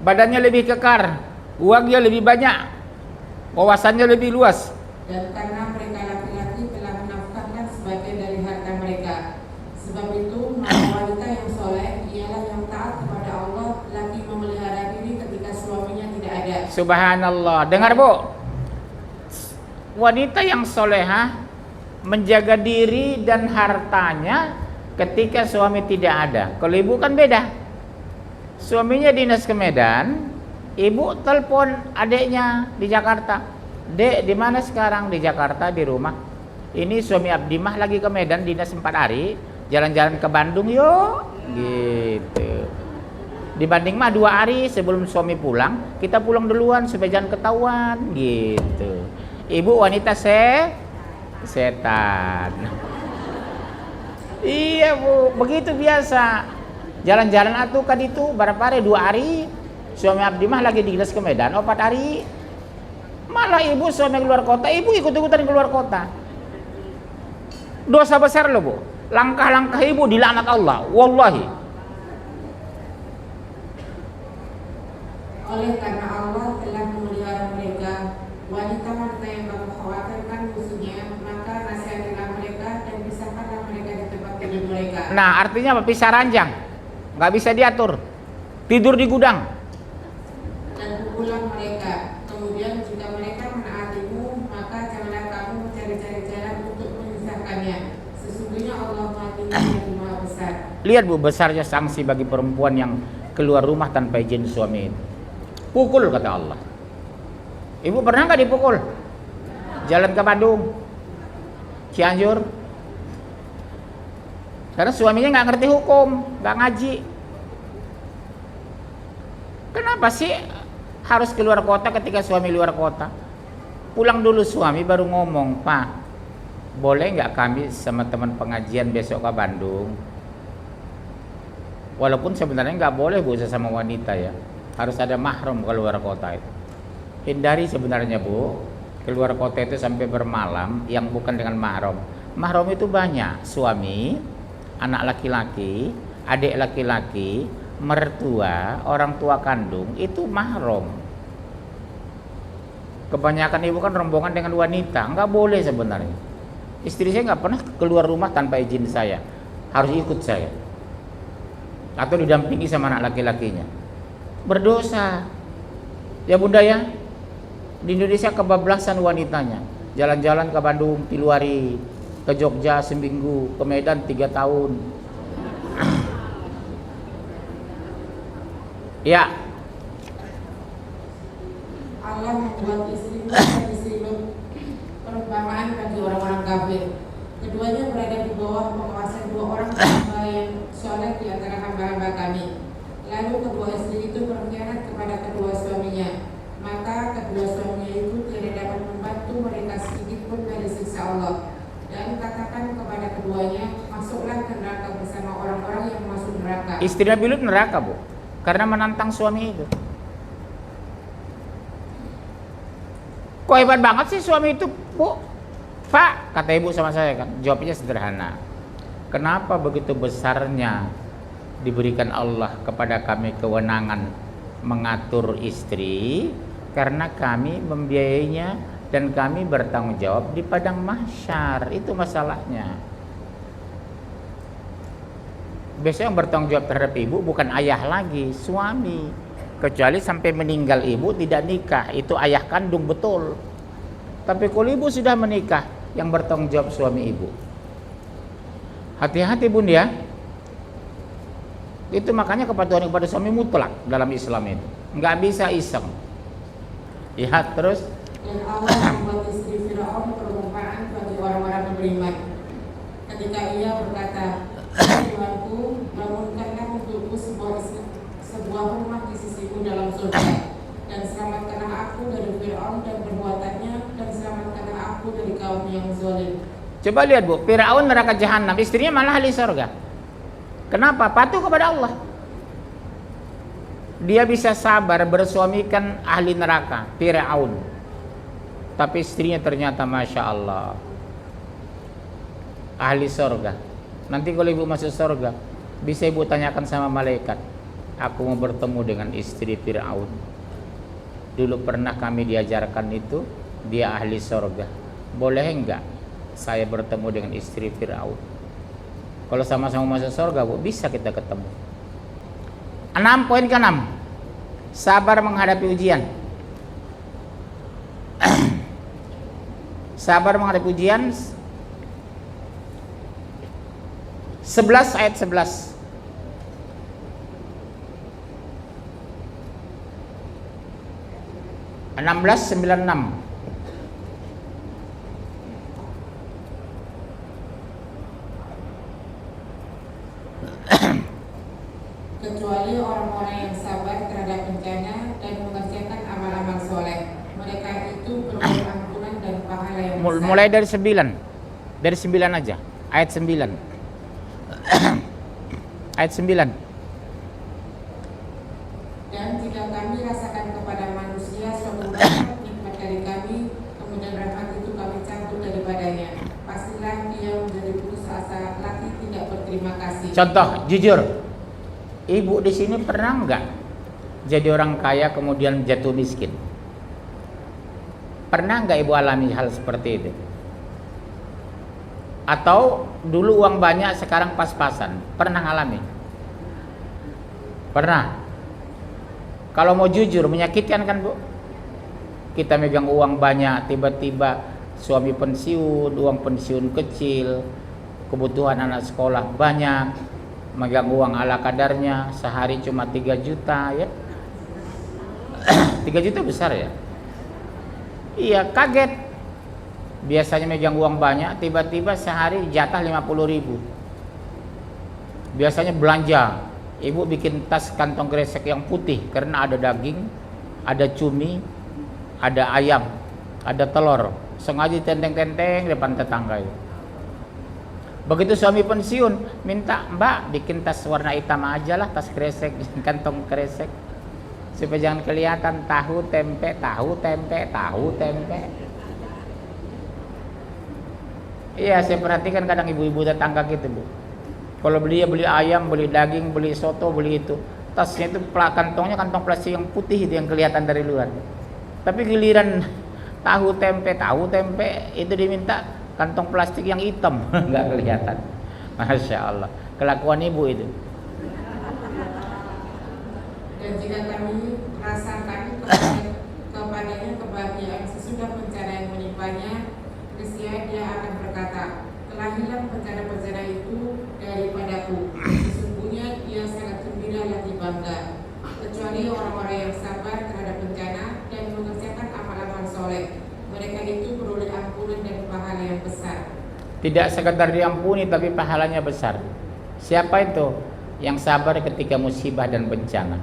badannya lebih kekar, uangnya lebih banyak, wawasannya lebih luas. Dan karena mereka laki-laki telah menafkahkan sebagian dari harta mereka. Sebab itu, maka wanita yang soleh ialah yang taat kepada Allah, lagi memelihara diri ketika suaminya tidak ada. Subhanallah. Dengar Bu, wanita yang solehah menjaga diri dan hartanya ketika suami tidak ada. Kalau ibu kan beda. Suaminya dinas ke Medan, ibu telepon adiknya di Jakarta. Dek, di mana sekarang? Di Jakarta, di rumah. Ini suami Abdimah lagi ke Medan dinas 4 hari. Jalan-jalan ke Bandung yuk. Gitu. Dibanding mah 2 hari sebelum suami pulang, kita pulang duluan supaya jangan ketahuan. Gitu. Ibu wanita setan. Iya Bu, begitu biasa. Jalan-jalan atuh kan itu berapa hari? 2 hari. Suami Abdimah lagi dinas ke Medan 4 hari. Malah ibu suami keluar kota, ibu ikut-ikutan keluar kota. Dosa besar loh Bu. Langkah-langkah ibu dilaknat Allah, wallahi. Oleh karena Allah telah memelihara mereka, wanita-wanita yang kamu khawatirkan musuhnya, maka nasihatilah mereka dan pisahkanlah mereka di tempat tidur mereka. Nah, artinya apa? Pisah ranjang, nggak bisa diatur. Tidur di gudang. Dan pukulah mereka. Kemudian jika mereka menaatimu, maka janganlah kamu mencari-cari jalan untuk menyusahkannya. Sesungguhnya Allah Maha Besar. Lihat Bu, besarnya sanksi bagi perempuan yang keluar rumah tanpa izin suami. Pukul kata Allah. Ibu pernah nggak dipukul? Jalan ke Bandung, Cianjur, Karena suaminya nggak ngerti hukum, nggak ngaji. Kenapa sih harus keluar kota ketika suami luar kota? Pulang dulu suami baru ngomong, Pak, boleh nggak kami sama teman pengajian besok ke Bandung? Walaupun sebenarnya nggak boleh Bu sama wanita ya, harus ada mahram keluar kota itu. Hindari sebenarnya Bu, keluar kota itu sampai bermalam yang bukan dengan mahram. Mahram itu banyak, suami, anak laki-laki, adik laki-laki, mertua, orang tua kandung, itu mahram. Kebanyakan ibu kan rombongan dengan wanita, nggak boleh sebenarnya. Istri saya nggak pernah keluar rumah tanpa izin saya, harus ikut saya, atau didampingi sama anak laki-lakinya. Berdosa, ya Bunda ya. Di Indonesia kebablasan wanitanya, jalan-jalan ke Bandung 3 hari, ke Jogja seminggu, ke Medan 3 tahun. Ya. Allah membuat istri dan istri Lut perumpamaan bagi orang-orang kafir. Keduanya berada di bawah pengawasan 2 orang hamba yang soleh di antara hamba-hamba kami. Lalu kedua istri itu berkhianat kepada kedua suaminya. Maka kedua suaminya itu tidak dapat membantu mereka sedikit pun dari siksa Allah. Dan katakan kepada keduanya, masuklah ke neraka bersama orang-orang yang masuk neraka. Istri Nabi Lut neraka Bu, karena menantang suami itu. Kok hebat banget sih suami itu Bu? Pak, kata ibu sama saya kan, jawabnya sederhana. Kenapa begitu besarnya diberikan Allah kepada kami kewenangan mengatur istri? Karena kami membiayainya dan kami bertanggung jawab di padang mahsyar. Itu masalahnya. Biasanya yang bertanggung jawab terhadap ibu bukan ayah lagi, suami. Kecuali sampai meninggal ibu tidak nikah, itu ayah kandung betul. Tapi kalau ibu sudah menikah, yang bertanggung jawab suami ibu. Hati-hati Bunda ya. Itu makanya kepatuhan kepada suami mutlak dalam Islam itu, nggak bisa iseng. Ya terus. Dan Allah membuat istri Firaun perumpamaan bagi orang-orang yang beriman. Ketika ia berkata, Tuhanku, bangunkanlah untukku sebuah rumah di sisiku dalam surga, dan selamatkanlah aku dari Firaun dan perbuatannya, dan selamatkanlah aku dari kaum yang zalim. Coba lihat Bu, Firaun neraka jahanam, istrinya malah ahli surga. Kenapa? Patuh kepada Allah. Dia bisa sabar bersuamikan ahli neraka, Firaun. Tapi istrinya ternyata Masya Allah ahli surga. Nanti kalau ibu masuk surga, bisa ibu tanyakan sama malaikat, aku mau bertemu dengan istri Firaun. Dulu pernah kami diajarkan itu, dia ahli surga. Boleh enggak saya bertemu dengan istri Firaun? Kalau sama-sama masuk surga Bu, bisa kita ketemu. 6 poin ke-6, sabar menghadapi ujian. Sabar menghadapi ujian. 11 ayat 11. 1696. Kecuali orang-orang yang sabar terhadap bencana dan mengerjakan amal-amal soleh, mereka itu beroleh ampunan dan pahala yang besar. Mulai dari 9. Dari 9 aja. Ayat 9. Ayat 9. Dan jika kami rasakan kepada manusia suatu rahmat nikmat dari kami, kemudian rahmat itu kami cabut daripadanya, pastilah dia menjadi putus asa lagi tidak berterima kasih. Contoh, jujur. Ibu di sini pernah enggak jadi orang kaya kemudian jatuh miskin? Pernah enggak ibu alami hal seperti itu? Atau dulu uang banyak sekarang pas-pasan? Pernah ngalami? Pernah. Kalau mau jujur, menyakitkan kan Bu? Kita megang uang banyak, tiba-tiba suami pensiun, uang pensiun kecil, kebutuhan anak sekolah banyak, megang uang ala kadarnya, sehari cuma 3 juta ya. 3 juta besar ya? Iya, kaget. Biasanya megang uang banyak, tiba-tiba sehari jatah 50.000. Biasanya belanja, ibu bikin tas kantong kresek yang putih karena ada daging, ada cumi, ada ayam, ada telur. Sengaja tenteng-tenteng depan tetangga itu. Begitu suami pensiun, minta, Mbak bikin tas warna hitam aja lah, tas kresek, kantong kresek, supaya jangan kelihatan tahu tempe, tahu tempe, tahu tempe. Iya, saya perhatikan kadang ibu-ibu tetangga gitu, Bu. Kalau beli ayam, beli daging, beli soto, beli itu, tasnya itu kantongnya kantong plastik yang putih itu yang kelihatan dari luar. Tapi giliran tahu tempe itu diminta kantong plastik yang hitam, nggak kelihatan. Masya Allah, kelakuan ibu itu. Dan jika kami rasakan kepadanya kebahagiaan sesudah bencana yang menimpanya, niscaya dia akan berkata, telah hilang bencana-bencana itu daripadaku. Sesungguhnya dia sangat gembira lagi bangga. Kecuali orang-orang yang sabar terhadap bencana dan mengerjakan amal-amal soleh, mereka itu beroleh ampunan dan pahala yang besar. Tidak sekadar diampuni tapi pahalanya besar. Siapa itu? Yang sabar ketika musibah dan bencana.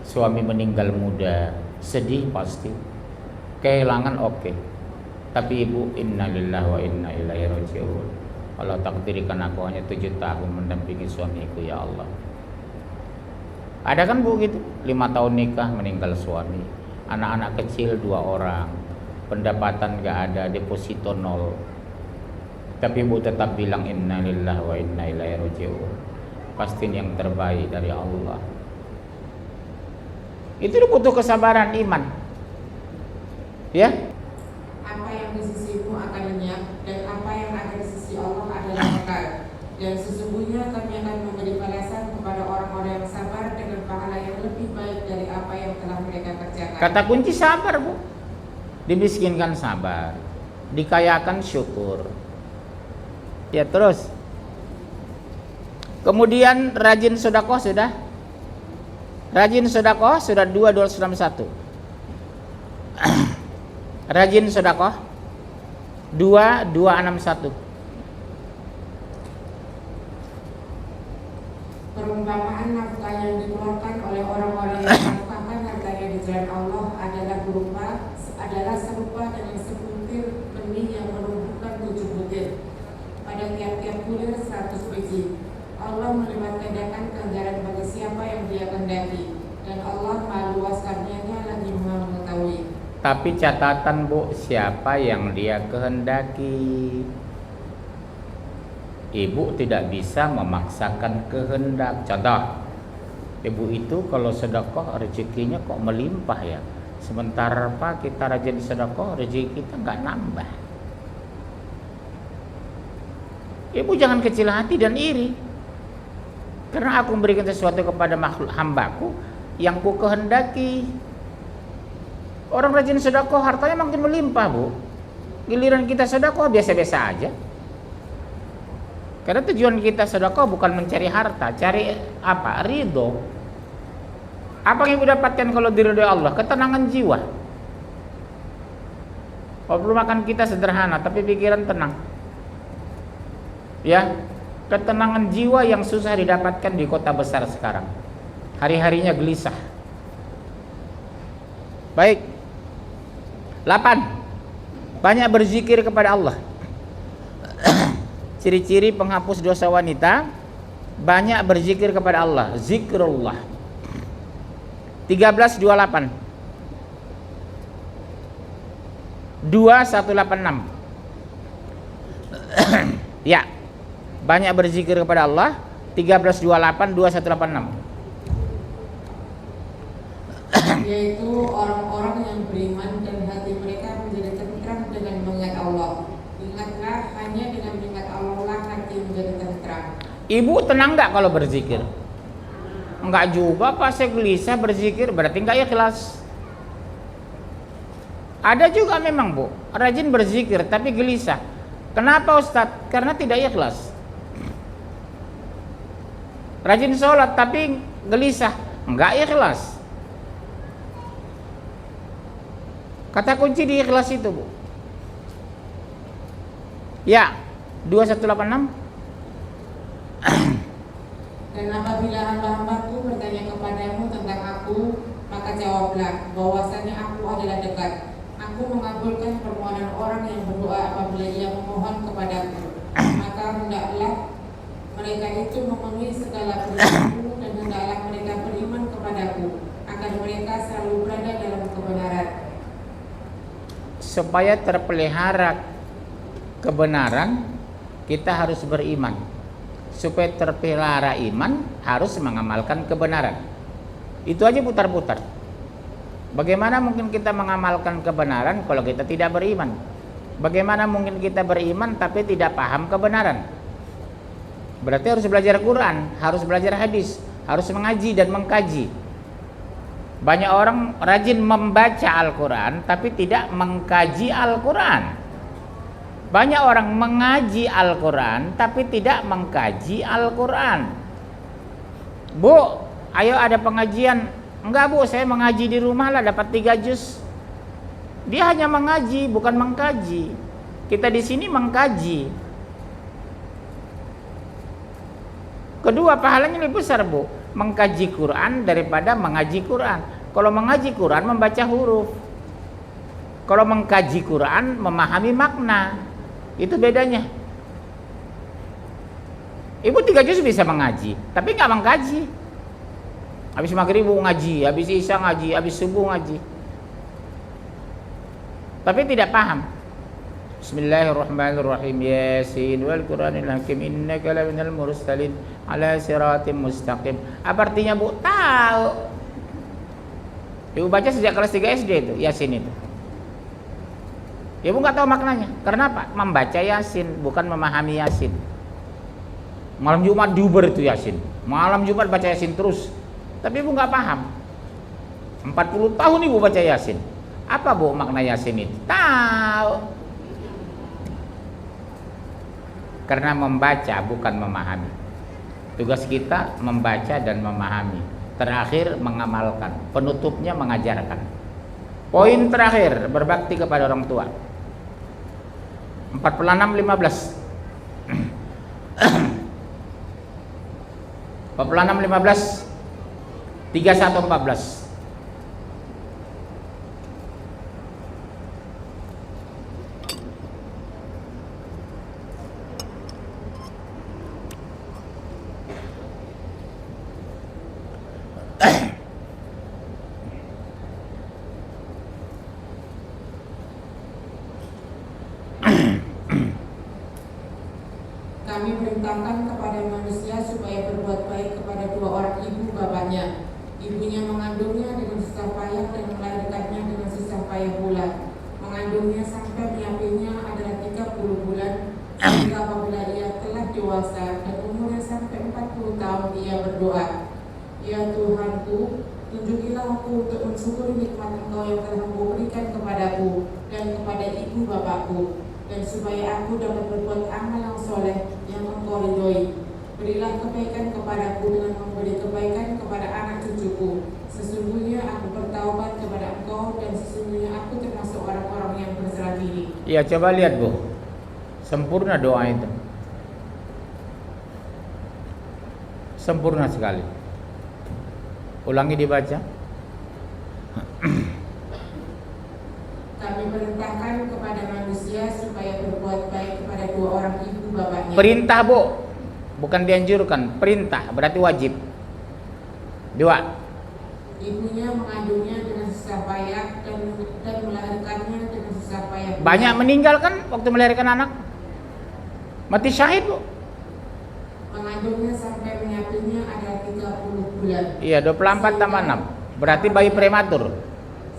Suami meninggal muda, sedih pasti. Kehilangan oke. Tapi ibu, innalillahi wa inna ilaihi raji'un. Allah takdirkan aku hanya 7 tahun mendampingi suamiku, ya Allah. Ada kan Bu gitu, 5 tahun nikah meninggal suami, anak-anak kecil 2 orang, pendapatan gak ada, deposito 0. Tapi Bu tetap bilang innalillahi wa inna ilaihi raji'un. Pasti yang terbaik dari Allah. Itu butuh kesabaran iman. Ya? Apa yang di sisimu akan lenyap dan apa yang ada di sisi Allah adalah kekal. Dan sesungguhnya kami akan memberi balasan kepada orang-orang yang sabar dengan pahala yang lebih baik dari apa yang telah mereka kerjakan. Kata kunci sabar, Bu. Dimiskinkan sabar, dikayakan syukur. Ya, terus. Kemudian rajin sedekah sudah. Rajin sedekah sudah 261. Rajin sedekah 2261. Perumpamaan nafkah yang dikeluarkan oleh orang-orang yang menafkahkan hartanya di jalan Allah adalah serupa dengan sebutir benih yang menumbuhkan 7 butir. Pada tiap-tiap bulir 100 biji. Allah melipat gandakan kehandaran bagi siapa yang dia kehendaki, dan Allah Maha Luas karunia-Nya lagi Maha mengetahui. Tapi catatan, Bu, siapa yang dia kehendaki. Ibu tidak bisa memaksakan kehendak. Contoh, ibu itu kalau sedekah rezekinya kok melimpah ya. Sementara Pak kita rajin sedekah, rezeki kita nggak nambah. Ibu jangan kecil hati dan iri. Karena aku memberikan sesuatu kepada makhluk hambaku yang ku kehendaki. Orang rajin sedekah hartanya makin melimpah, Bu. Giliran kita sedekah biasa-biasa aja. Karena tujuan kita sedekah bukan mencari harta, cari apa? Ridho. Apa yang ibu dapatkan kalau diridhoi Allah? Ketenangan jiwa. Walaupun makan kita sederhana, tapi pikiran tenang. Ya, ketenangan jiwa yang susah didapatkan di kota besar sekarang. Hari-harinya gelisah. Baik. 8. Banyak berzikir kepada Allah. Ciri-ciri penghapus dosa wanita, banyak berzikir kepada Allah, zikrullah. 1328 2186. Ya, banyak berzikir kepada Allah. 1328 2186. Yaitu orang-orang yang beriman dan hati mereka menjadi tentram dengan mengingat Allah. Ingatlah, hanya dengan mengingat Allah lah hati menjadi tentram. Ibu tenang nggak kalau berzikir? Enggak juga, pas saya gelisah berzikir berarti enggak ikhlas. Ada juga memang, Bu, rajin berzikir tapi gelisah. Kenapa, Ustadz? Karena tidak ikhlas. Rajin sholat tapi gelisah, enggak ikhlas. Kata kunci di ikhlas itu, Bu. Ya, 2186. Dan apabila hamba-hambaku bertanya kepadamu tentang aku, maka jawablah bahwasanya aku adalah dekat. Aku mengabulkan permohonan orang yang berdoa apabila ia memohon kepadaku. Maka hendaklah mereka itu memenuhi segala perintahku dan hendaklah mereka beriman kepadaku agar mereka selalu berada dalam kebenaran. Supaya terpelihara kebenaran, kita harus beriman. Supaya terpelihara iman, harus mengamalkan kebenaran. Itu aja putar-putar. Bagaimana mungkin kita mengamalkan kebenaran kalau kita tidak beriman? Bagaimana mungkin kita beriman tapi tidak paham kebenaran? Berarti harus belajar Quran, harus belajar hadis, harus mengaji dan mengkaji. Banyak orang rajin membaca Al-Quran tapi tidak mengkaji Al-Quran. Banyak orang mengaji Al-Quran tapi tidak mengkaji Al-Quran. Bu, ayo ada pengajian. Enggak bu, saya mengaji di rumah lah, dapat 3 juz. Dia hanya mengaji, bukan mengkaji. Kita di sini mengkaji. Kedua, pahalanya lebih besar bu, mengkaji Quran daripada mengaji Quran. Kalau mengaji Quran membaca huruf. Kalau mengkaji Quran memahami makna. Itu bedanya. Ibu 3 juz bisa mengaji, tapi nggak mengkaji. Habis maghrib ngaji, habis isya ngaji, habis subuh ngaji, tapi tidak paham. Bismillahirrahmanirrahim. Yasin wal Qur'anil hakim innaka laminal mursalin ala siratim mustaqim. Apa artinya bu? Tahu. Ibu baca sejak kelas 3 SD itu Yasin itu. Ibu nggak tahu maknanya. Karena apa? Membaca Yasin bukan memahami Yasin. Malam Jumat diuber itu Yasin. Malam Jumat baca Yasin terus. Tapi ibu nggak paham. 40 tahun ibu baca Yasin. Apa bu makna Yasin itu? Tahu. Karena membaca bukan memahami. Tugas kita membaca dan memahami. Terakhir mengamalkan. Penutupnya mengajarkan. Poin terakhir, berbakti kepada orang tua. 46:15. 46:15. 31:14. Kami perintahkan kepada manusia supaya berbuat baik kepada 2 orang ibu bapaknya. Ibunya mengandungnya dengan susah payah dan melahirkannya dengan susah payah pula. Mengandungnya sampai menyapihnya adalah 30 bulan. Sehingga apabila ia telah dewasa dan umurnya sampai 40 tahun, ia berdoa, ya Tuhanku, tunjukilah aku untuk mensyukuri nikmat Engkau yang telah Engkau berikan kepadaku dan kepada ibu bapakku, dan supaya aku dapat berbuat amal yang soleh yang Engkau ridhoi. Berilah kebaikan kepadaku dengan memberi kebaikan kepada anak cucuku. Sesungguhnya aku bertaubat kepada Engkau dan sesungguhnya aku termasuk orang-orang yang berserah diri. Ya coba lihat bu, sempurna doa itu. Sempurna sekali. Ulangi dibaca. Kami perintahkan kepada manusia supaya berbuat baik kepada 2 orang ibu bapaknya. Perintah bu, bukan dianjurkan. Perintah berarti wajib. 2. Ibunya mengandungnya dengan susah payah dan melahirkannya dengan susah payah. Banyak meninggal kan waktu melahirkan anak. Mati syahid bu. Mengandungnya sampai menyapihnya ada 30 bulan. Iya 24 tambah 6. Berarti bayi prematur.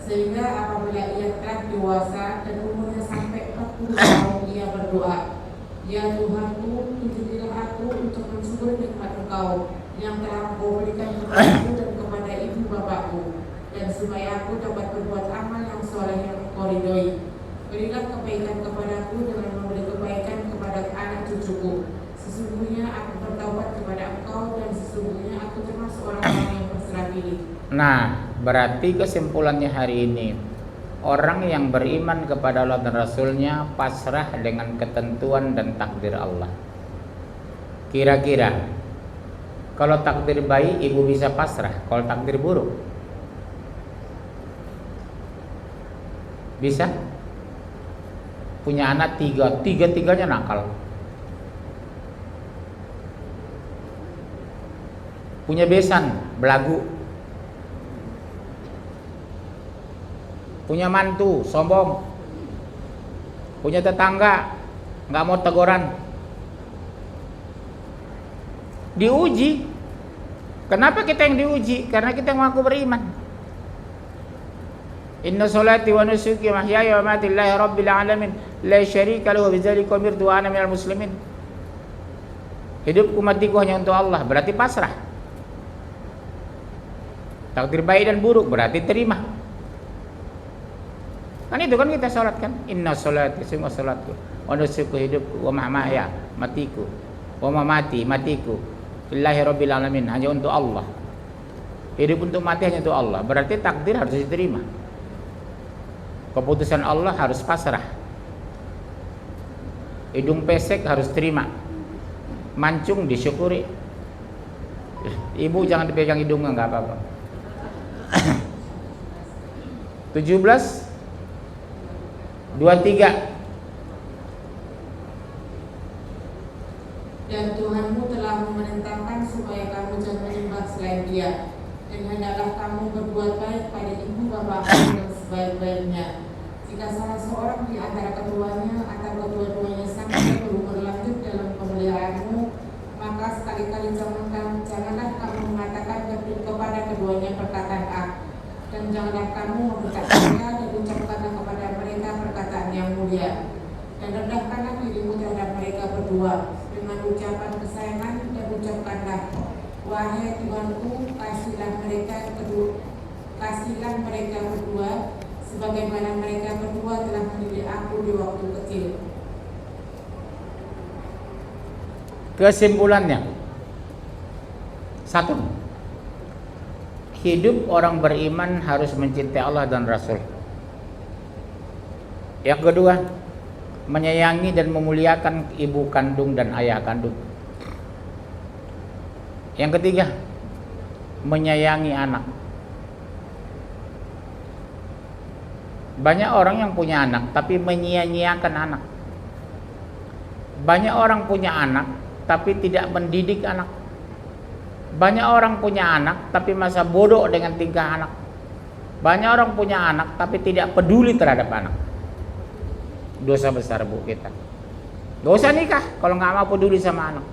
Sehingga apabila ia telah dewasa dan umurnya sampai 40 tahun, ia berdoa, ya Tuhanku, tunjukilah aku untuk mensyukuri nikmat Engkau yang telah Engkau berikan kepadaku dan kepada ibu bapakku, dan supaya aku dapat berbuat amal yang soleh yang Engkau ridhoi. Berilah kebaikan kepadaku dengan memberi kebaikan kepada anak cucuku. Sesungguhnya aku bertaubat kepada Engkau dan sesungguhnya aku termasuk orang-orang yang berserah diri. Nah, berarti kesimpulannya hari ini, orang yang beriman kepada Allah dan Rasulnya pasrah dengan ketentuan dan takdir Allah. Kira-kira Kalau takdir baik, ibu bisa pasrah. Kalau takdir buruk, bisa. Punya anak tiga-tiganya nakal. Punya besan, belagu. Punya mantu, sombong. Punya tetangga, nggak mau teguran. Diuji. Kenapa kita yang diuji? Karena kita yang mengaku beriman. Inna salati wa nusuki wa mahyaya wa mamati lillahi rabbil alamin la syarika lahu wa bidzalika umirtu wa ana minal muslimin. Hidupku matiku hanya untuk Allah, berarti pasrah. Takdir baik dan buruk berarti terima. Kan itu kan kita salat kan? Inna salati semua salatku wa nusuki hidupku wa mahyaya matiku wa mamati matiku lillahi rabbil alamin, hanya untuk Allah. Hidup untuk mati hanya untuk Allah, berarti takdir harus diterima. Keputusan Allah harus pasrah. Hidung pesek harus terima. Mancung disyukuri. Ibu jangan dipegang hidungnya, nggak apa-apa. 17 23. Dan Tuhanmu telah memerintahkan supaya kamu jangan menyembah selain Dia, dan hendaklah kamu berbuat baik pada ibu bapakmu yang sebaik-baiknya. Jika salah seorang di antara keduanya atau kedua-duanya sampai belum berlanjut dalam pemeliharaanmu, maka sekali-kali janganlah kamu mengatakan kepada keduanya perkataan A, dan janganlah kamu membentak mereka dan ucapkanlah kepada mereka perkataan yang mulia, dan rendahkanlah dirimu terhadap mereka berdua dengan ucapan kesayangan, dan ucapkanlah, wahai Tuhanku, kasihlah mereka berdua sebagaimana mereka berdua telah mendidik aku di waktu kecil. Kesimpulannya, 1. Hidup orang beriman harus mencintai Allah dan Rasul. Yang kedua, menyayangi dan memuliakan ibu kandung dan ayah kandung. Yang ketiga, menyayangi anak. Banyak orang yang punya anak tapi menyia-nyiakan anak. Banyak orang punya anak tapi tidak mendidik anak. Banyak orang punya anak tapi masa bodoh dengan tingkah anak. Banyak orang punya anak tapi tidak peduli terhadap anak. Dosa besar bu kita. Gak usah nikah kalau nggak mau peduli sama anak.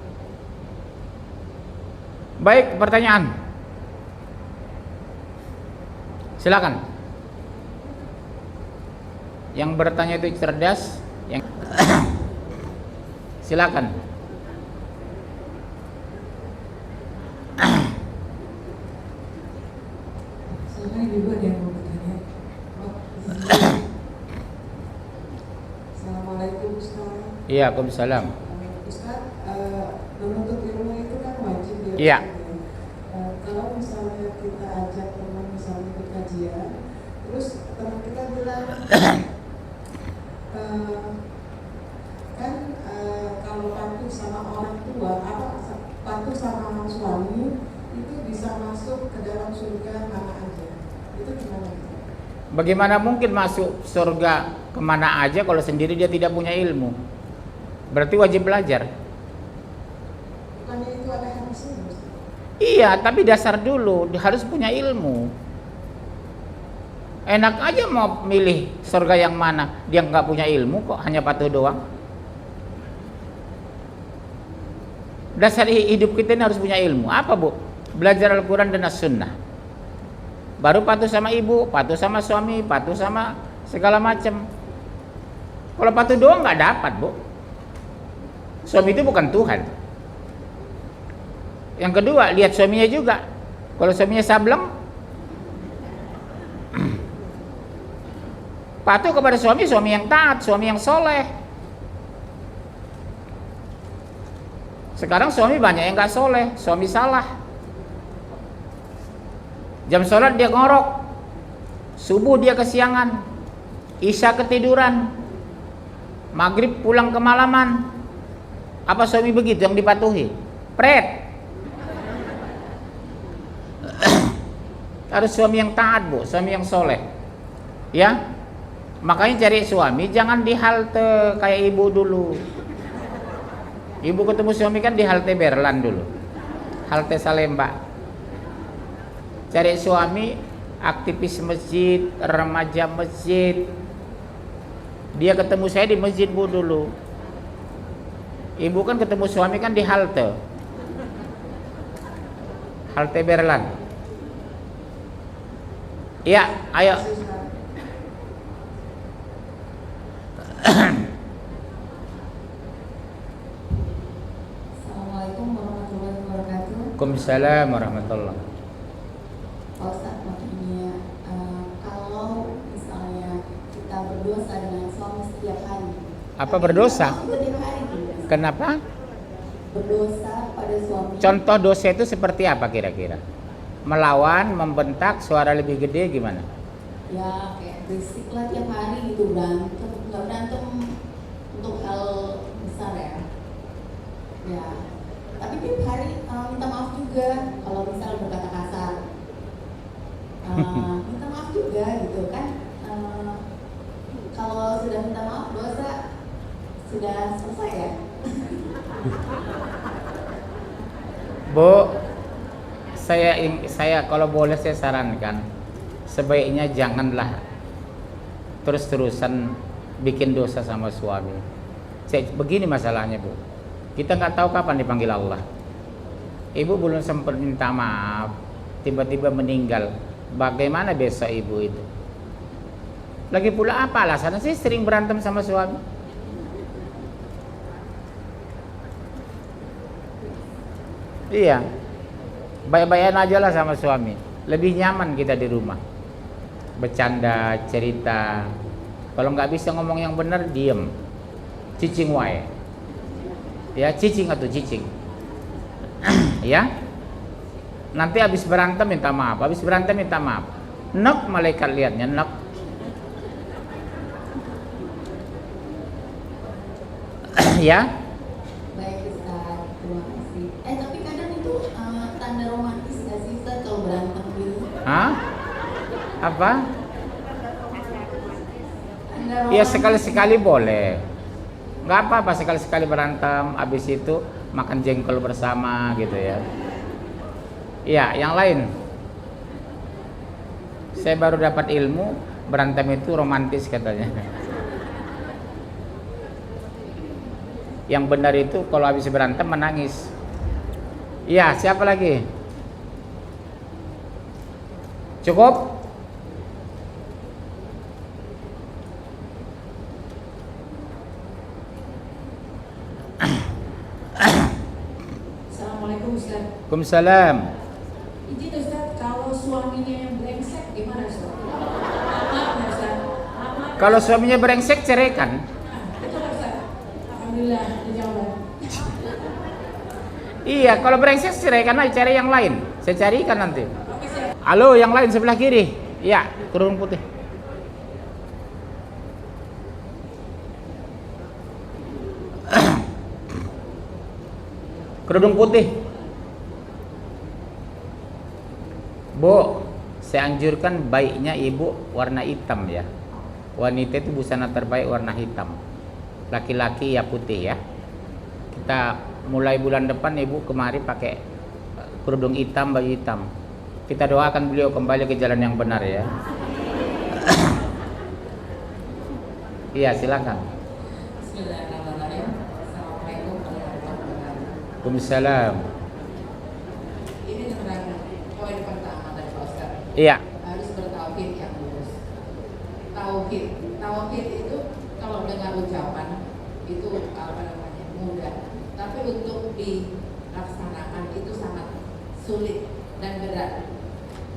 Baik, pertanyaan. Silakan. Yang bertanya itu cerdas, yang silakan. Saya juga ada yang mau bertanya. Assalamualaikum Ustaz. Iya, Waalaikumsalam. Ustaz, menuntut ilmu itu kan wajib ya. Iya. Kalau misalnya kita ajak teman misalnya ke kajian, terus teman kita bilang kalau patuh sama orang tua, patuh sama suami itu bisa masuk ke dalam surga mana aja. Itu gimana? Bagaimana mungkin masuk surga kemana aja kalau sendiri dia tidak punya ilmu? Berarti wajib belajar. Bukannya itu ada hadisnya, Ustaz? Iya, tapi dasar dulu harus punya ilmu. Enak aja mau milih surga yang mana, dia nggak punya ilmu kok, hanya patuh doang. Dasar hidup kita ini harus punya ilmu. Apa bu? Belajar Al-Quran dan As-Sunnah. Baru patuh sama ibu, patuh sama suami, patuh sama segala macam. Kalau patuh doang nggak dapat bu. Suami itu bukan Tuhan. Yang kedua, lihat suaminya juga. Kalau suaminya sableng, patuh kepada suami yang taat, suami yang soleh. Sekarang suami banyak yang gak soleh, suami salah. Jam sholat dia ngorok, subuh dia kesiangan, isya ketiduran, maghrib pulang kemalaman. Apa suami begitu yang dipatuhi? Pret. Harus suami yang taat, Bu, suami yang soleh. Ya, makanya cari suami jangan di halte kayak ibu dulu. Ibu ketemu suami kan di halte Berlan dulu, halte Salemba. Cari suami aktivis masjid, remaja masjid. Dia ketemu saya di masjid, Bu, dulu. Ibu kan ketemu suami kan di halte Berlan. Ya, ayo. Assalamualaikum warahmatullahi wabarakatuh. Waalaikumsalam warahmatullahi. Pak Ustadz, makanya kalau misalnya kita berdosa dengan suami setiap hari. Apa berdosa? Setiap hari. Kenapa? Berdosa pada suami. Contoh dosa itu seperti apa kira-kira? Melawan, membentak, suara lebih gede gimana? Ya kayak berisik lah tiap hari gitu, berantem. Nggak berantem untuk hal besar ya. Ya. Tapi tiap hari minta maaf juga kalau misal berkata kasar. Minta maaf juga gitu kan. Kalau sudah minta maaf dosa sudah selesai ya. Bu, saya kalau boleh saya sarankan sebaiknya janganlah terus-terusan bikin dosa sama suami. Begini masalahnya, Bu. Kita nggak tahu kapan dipanggil Allah. Ibu belum sempat minta maaf, tiba-tiba meninggal. Bagaimana besok ibu itu? Lagi pula apa alasannya sih sering berantem sama suami? Iya, baik-baikan aja lah sama suami. Lebih nyaman kita di rumah, bercanda, cerita. Kalau nggak bisa ngomong yang benar, diem, cicing wae. Ya, cicing atau cicing. Ya, nanti habis berantem minta maaf, habis berantem minta maaf. Nok, malaikat lihatnya nok. Ya. Baik Ustaz, terima kasih. Tapi kadang itu tanda romantis nggak sih Ustaz kalau berantem gitu? Hah? Apa? Tanda Ya romantis. sekali-sekali boleh. Nggak apa-apa sekali-sekali berantem, habis itu makan jengkol bersama gitu ya. Iya, yang lain. Saya baru dapat ilmu berantem itu romantis katanya. Yang benar itu kalau habis berantem menangis. Iya, siapa lagi? Cukup? Assalamualaikum Ustaz. Waalaikumsalam. Izin Ustaz, kalau suaminya yang brengsek gimana Ustaz? Maaf ya Ustaz. Maaf. Kalau suaminya brengsek ceraikan. Betul Ustaz. Alhamdulillah dijawab. Iya, kalau brengsek ceraikan aja, cari yang lain. Saya carikan nanti. Oke Ustaz. Halo, yang lain sebelah kiri. Iya, kerudung putih. Kerudung putih. Bu, saya anjurkan baiknya ibu warna hitam ya. Wanita itu busana terbaik warna hitam. Laki-laki ya putih ya. Kita mulai bulan depan ibu kemari pakai kerudung hitam, baju hitam. Kita doakan beliau kembali ke jalan yang benar ya. Iya, silakan. Bismillahirrahmanirrahim. Assalamualaikum warahmatullahi wabarakatuh. Waalaikumsalam. Ini tentang poin pertama dari Pak Ustaz. Iya. Harus bertauhid yang lurus. Tauhid itu kalau dengar ucapan itu apa namanya mudah, tapi untuk dilaksanakan itu sangat sulit dan berat.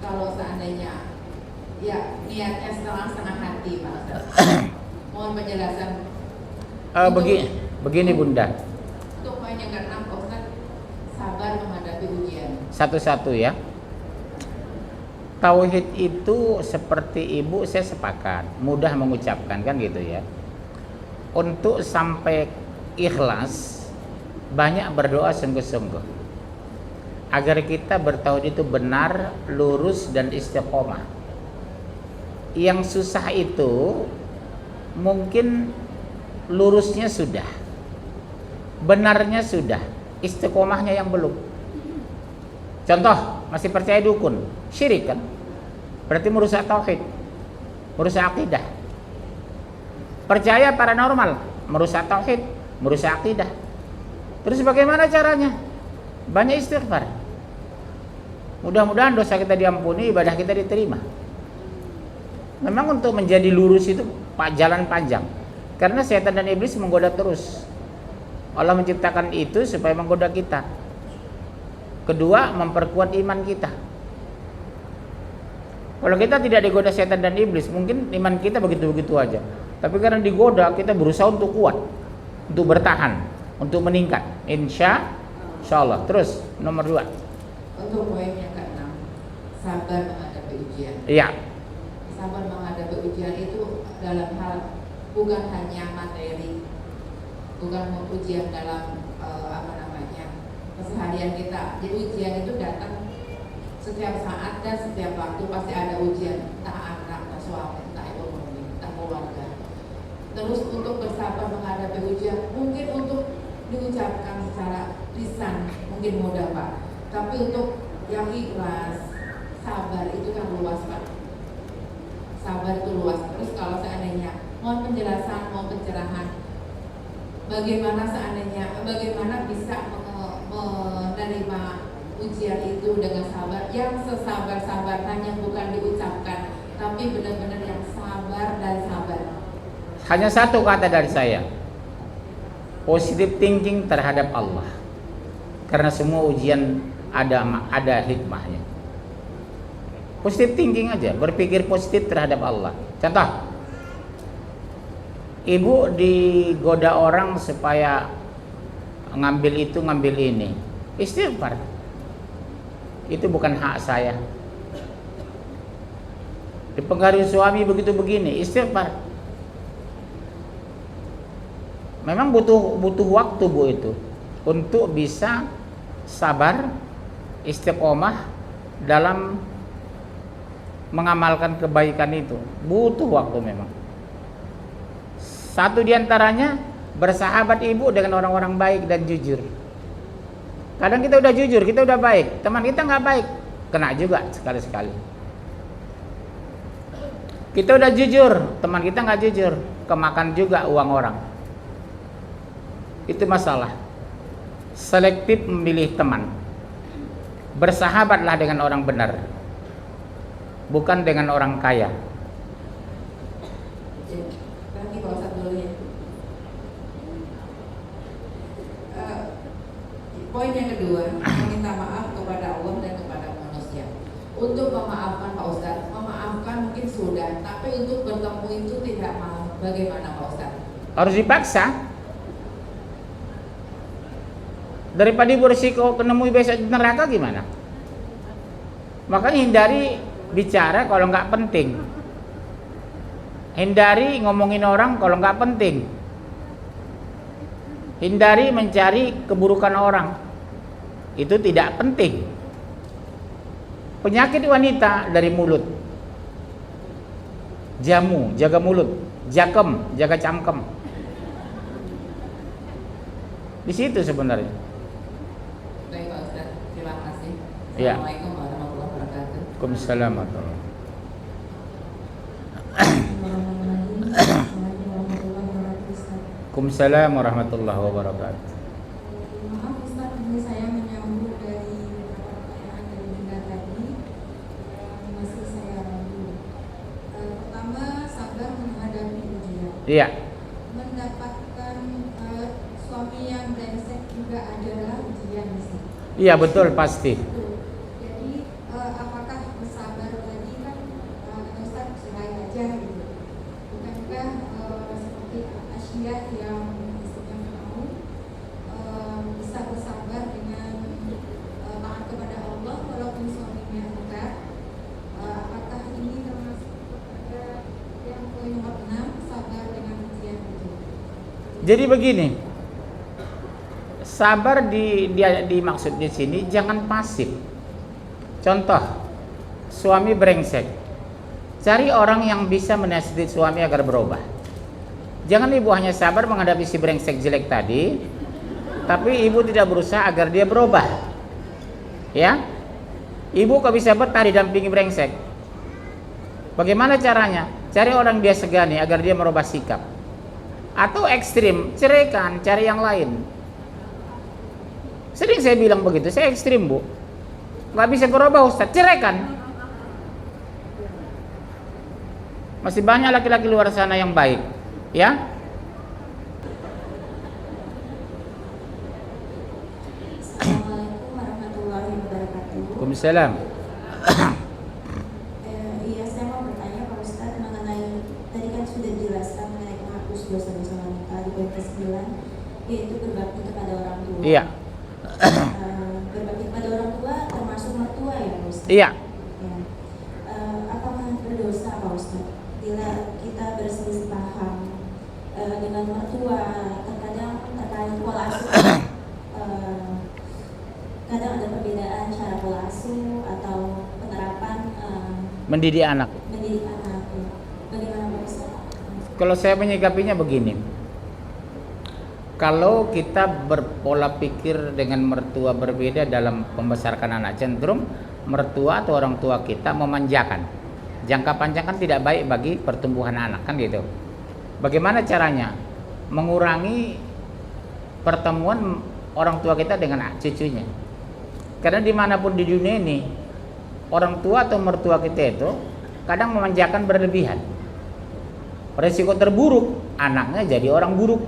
Kalau seandainya ya niatnya setengah hati Pak Ustaz. Mohon penjelasan. Begini Bunda. Untuk poin yang ke-6 Pak Ustaz, sabar menghadapi ujian. Satu-satu ya. Tauhid itu seperti ibu saya sepakat, mudah mengucapkan kan gitu ya. Untuk sampai ikhlas banyak berdoa sungguh-sungguh. agar kita bertauhid itu benar, lurus dan istiqomah. Yang susah itu mungkin lurusnya sudah, benarnya sudah, istiqomahnya yang belum. Contoh, masih percaya dukun, syirik kan? Berarti merusak tauhid, merusak akidah. Percaya paranormal, merusak tauhid, merusak akidah. Terus bagaimana caranya? Banyak istighfar. Mudah-mudahan dosa kita diampuni, ibadah kita diterima. Memang untuk menjadi lurus itu jalan panjang. Karena setan dan iblis menggoda terus. Allah menciptakan itu supaya menggoda kita. Kedua, memperkuat iman kita. Kalau kita tidak digoda setan dan iblis, mungkin iman kita begitu-begitu aja. Tapi karena digoda, kita berusaha untuk kuat, untuk bertahan, untuk meningkat. Insya Allah. Terus nomor 2. Untuk poin yang ke-6, sabar menghadapi ujian. Iya. Sabar menghadapi ujian itu dalam hal bukan hanya materi, bukan ujian dalam keseharian kita. Jadi ujian itu datang setiap saat dan setiap waktu, pasti ada ujian, entah anak, entah suami, entah ekonomi, entah keluarga. Terus untuk bersabar menghadapi ujian, mungkin untuk diucapkan secara lisan mungkin mudah Pak, tapi untuk yang ikhlas, sabar itu kan luas Pak. Sabar itu luas. Terus kalau seandainya mohon penjelasan, mohon pencerahan, bagaimana bisa menerima ujian itu dengan sabar, yang sesabar-sabarnya bukan diucapkan, tapi benar-benar yang sabar dan sabar. Hanya satu kata dari saya, positive thinking terhadap Allah. Karena semua ujian ada hikmahnya. Positive thinking aja, berpikir positif terhadap Allah. Contoh, ibu digoda orang supaya ngambil itu, ngambil ini. Istighfar. Itu bukan hak saya. Dipengaruhi suami begitu begini, istighfar. Memang butuh waktu Bu itu untuk bisa sabar, istiqomah dalam mengamalkan kebaikan itu. Butuh waktu memang. Satu diantaranya bersahabat ibu dengan orang-orang baik dan jujur. Kadang kita udah jujur, kita udah baik, teman kita nggak baik, kena juga sekali-sekali. Kita udah jujur, teman kita nggak jujur, kemakan juga uang orang. Itu masalah. Selektif memilih teman. Bersahabatlah dengan orang benar, bukan dengan orang kaya. Nanti Pak Ustadz dulu ya. Poin yang kedua, meminta maaf kepada Allah dan kepada manusia. Untuk memaafkan Pak Ustadz, memaafkan mungkin sudah, tapi untuk bertemu itu tidak mau. Bagaimana Pak Ustadz? Harus dipaksa. Daripada ibu resiko ketemu besok di neraka gimana? Makanya hindari bicara kalau nggak penting. Hindari ngomongin orang kalau nggak penting. Hindari mencari keburukan orang. Itu tidak penting. Penyakit wanita dari mulut. Jamu, jaga mulut. Jakem, jaga cangkem. Di situ sebenarnya. Baik Pak Ustadz, terima kasih. Ya. Assalamualaikum warahmatullahi wabarakatuh. Waalaikumsalam warahmatullahi Waalaikumsalam warahmatullahi wabarakatuh. Maaf Ustaz, ini saya menyambung dari pertanyaan dari Bunda tadi yang masih saya ragu. Pertama, sabar menghadapi ujian. Iya. Mendapatkan suami yang brengsek juga adalah ujian Ustaz. Iya betul pasti. Jadi apakah bersabar tadi kan Ustaz cerai aja gitu. Bukankah seperti Asia yang istrinya mau bisa bersabar dengan taat kepada Allah walaupun suaminya engkar? Apakah ini termasuk kepada yang poin nomor 6, sabar dengan ujian itu? Jadi begini, Sabar dimaksud di sini jangan pasif. Contoh, suami brengsek. Cari orang yang bisa menasihati suami agar berubah. Jangan ibu hanya sabar menghadapi si brengsek jelek tadi, tapi ibu tidak berusaha agar dia berubah. Ya, ibu kok bisa betah didampingi brengsek? Bagaimana caranya? Cari orang dia segani agar dia merubah sikap. Atau ekstrim, ceraikan, cari yang lain. Sering saya bilang begitu, saya ekstrim bu, nggak bisa berubah Ustaz, ceraikan. Masih banyak laki-laki luar sana yang baik, ya. Assalamualaikum warahmatullahi wabarakatuh. Waalaikumsalam. Iya, saya mau bertanya Pak Ustadz mengenai tadi kan sudah dijelaskan mengenai menghapus dosa-dosa wanita di poin ke-9, yaitu berbakti kepada orang tua. Iya. Berbakti kepada orang tua termasuk mertua ya Pak Ustadz? Iya. Ya. Apakah berdosa Pak Ustadz bila kita berselisih paham dengan mertua, terkadang terkait pola asuh, kadang ada perbedaan cara pola asuh atau penerapan Mendidik anak. mendidik anak. Bagaimana Pak Ustadz? Kalau saya menyikapinya begini, kalau kita berpola pikir dengan mertua berbeda dalam membesarkan anak, cenderung mertua atau orang tua kita memanjakan. Jangka panjang kan tidak baik bagi pertumbuhan anak, kan gitu. Bagaimana caranya? Mengurangi pertemuan orang tua kita dengan cucunya. Karena dimanapun di dunia ini, orang tua atau mertua kita itu kadang memanjakan berlebihan. Resiko terburuk, anaknya jadi orang buruk,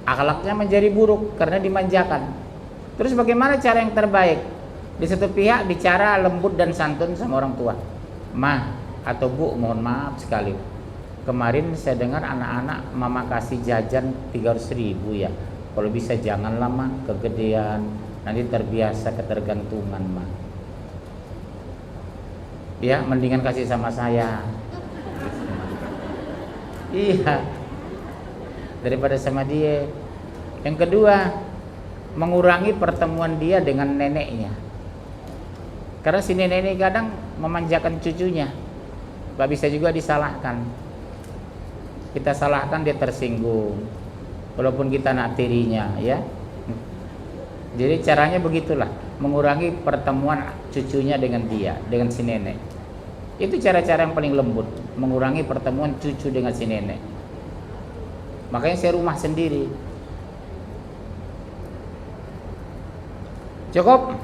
akhlaknya menjadi buruk karena dimanjakan. Terus bagaimana cara yang terbaik? Di satu pihak bicara lembut dan santun sama orang tua. Ma atau bu, mohon maaf sekali, kemarin saya dengar anak-anak mama kasih jajan 300.000 ya. Kalau bisa janganlah ma, kegedean, nanti terbiasa ketergantungan ma. Ya, mendingan kasih sama saya. Iya, daripada sama dia. Yang kedua, mengurangi pertemuan dia dengan neneknya. Karena si nenek ini kadang memanjakan cucunya, gak bisa juga disalahkan. Kita salahkan dia tersinggung, walaupun kita nak tirinya, ya. Jadi caranya begitulah, mengurangi pertemuan cucunya dengan dia, dengan si nenek. Itu cara-cara yang paling lembut, mengurangi pertemuan cucu dengan si nenek. Makanya saya rumah sendiri. Cukup?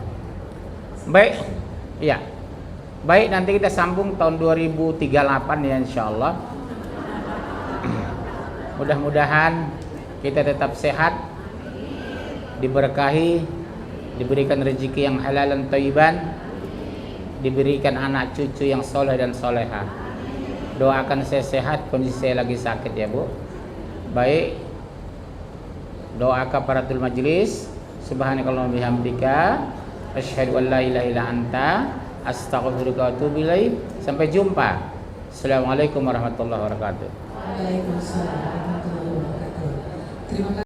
Baik. Iya. Baik, nanti kita sambung tahun 2038 ya insyaallah. Mudah-mudahan kita tetap sehat, diberkahi, diberikan rezeki yang halal dan thayyiban, diberikan anak cucu yang soleh dan soleha. Doakan saya sehat, kondisi saya lagi sakit ya Bu. Baik, doa kafaratul majlis. Subhanakallahumma bihamdika asyhadu an la ilaha illa anta astaghfiruka wa atubu ilaik. Sampai jumpa. Assalamualaikum warahmatullahi wabarakatuh. Waalaikumsalam warahmatullahi wabarakatuh. Terima kasih.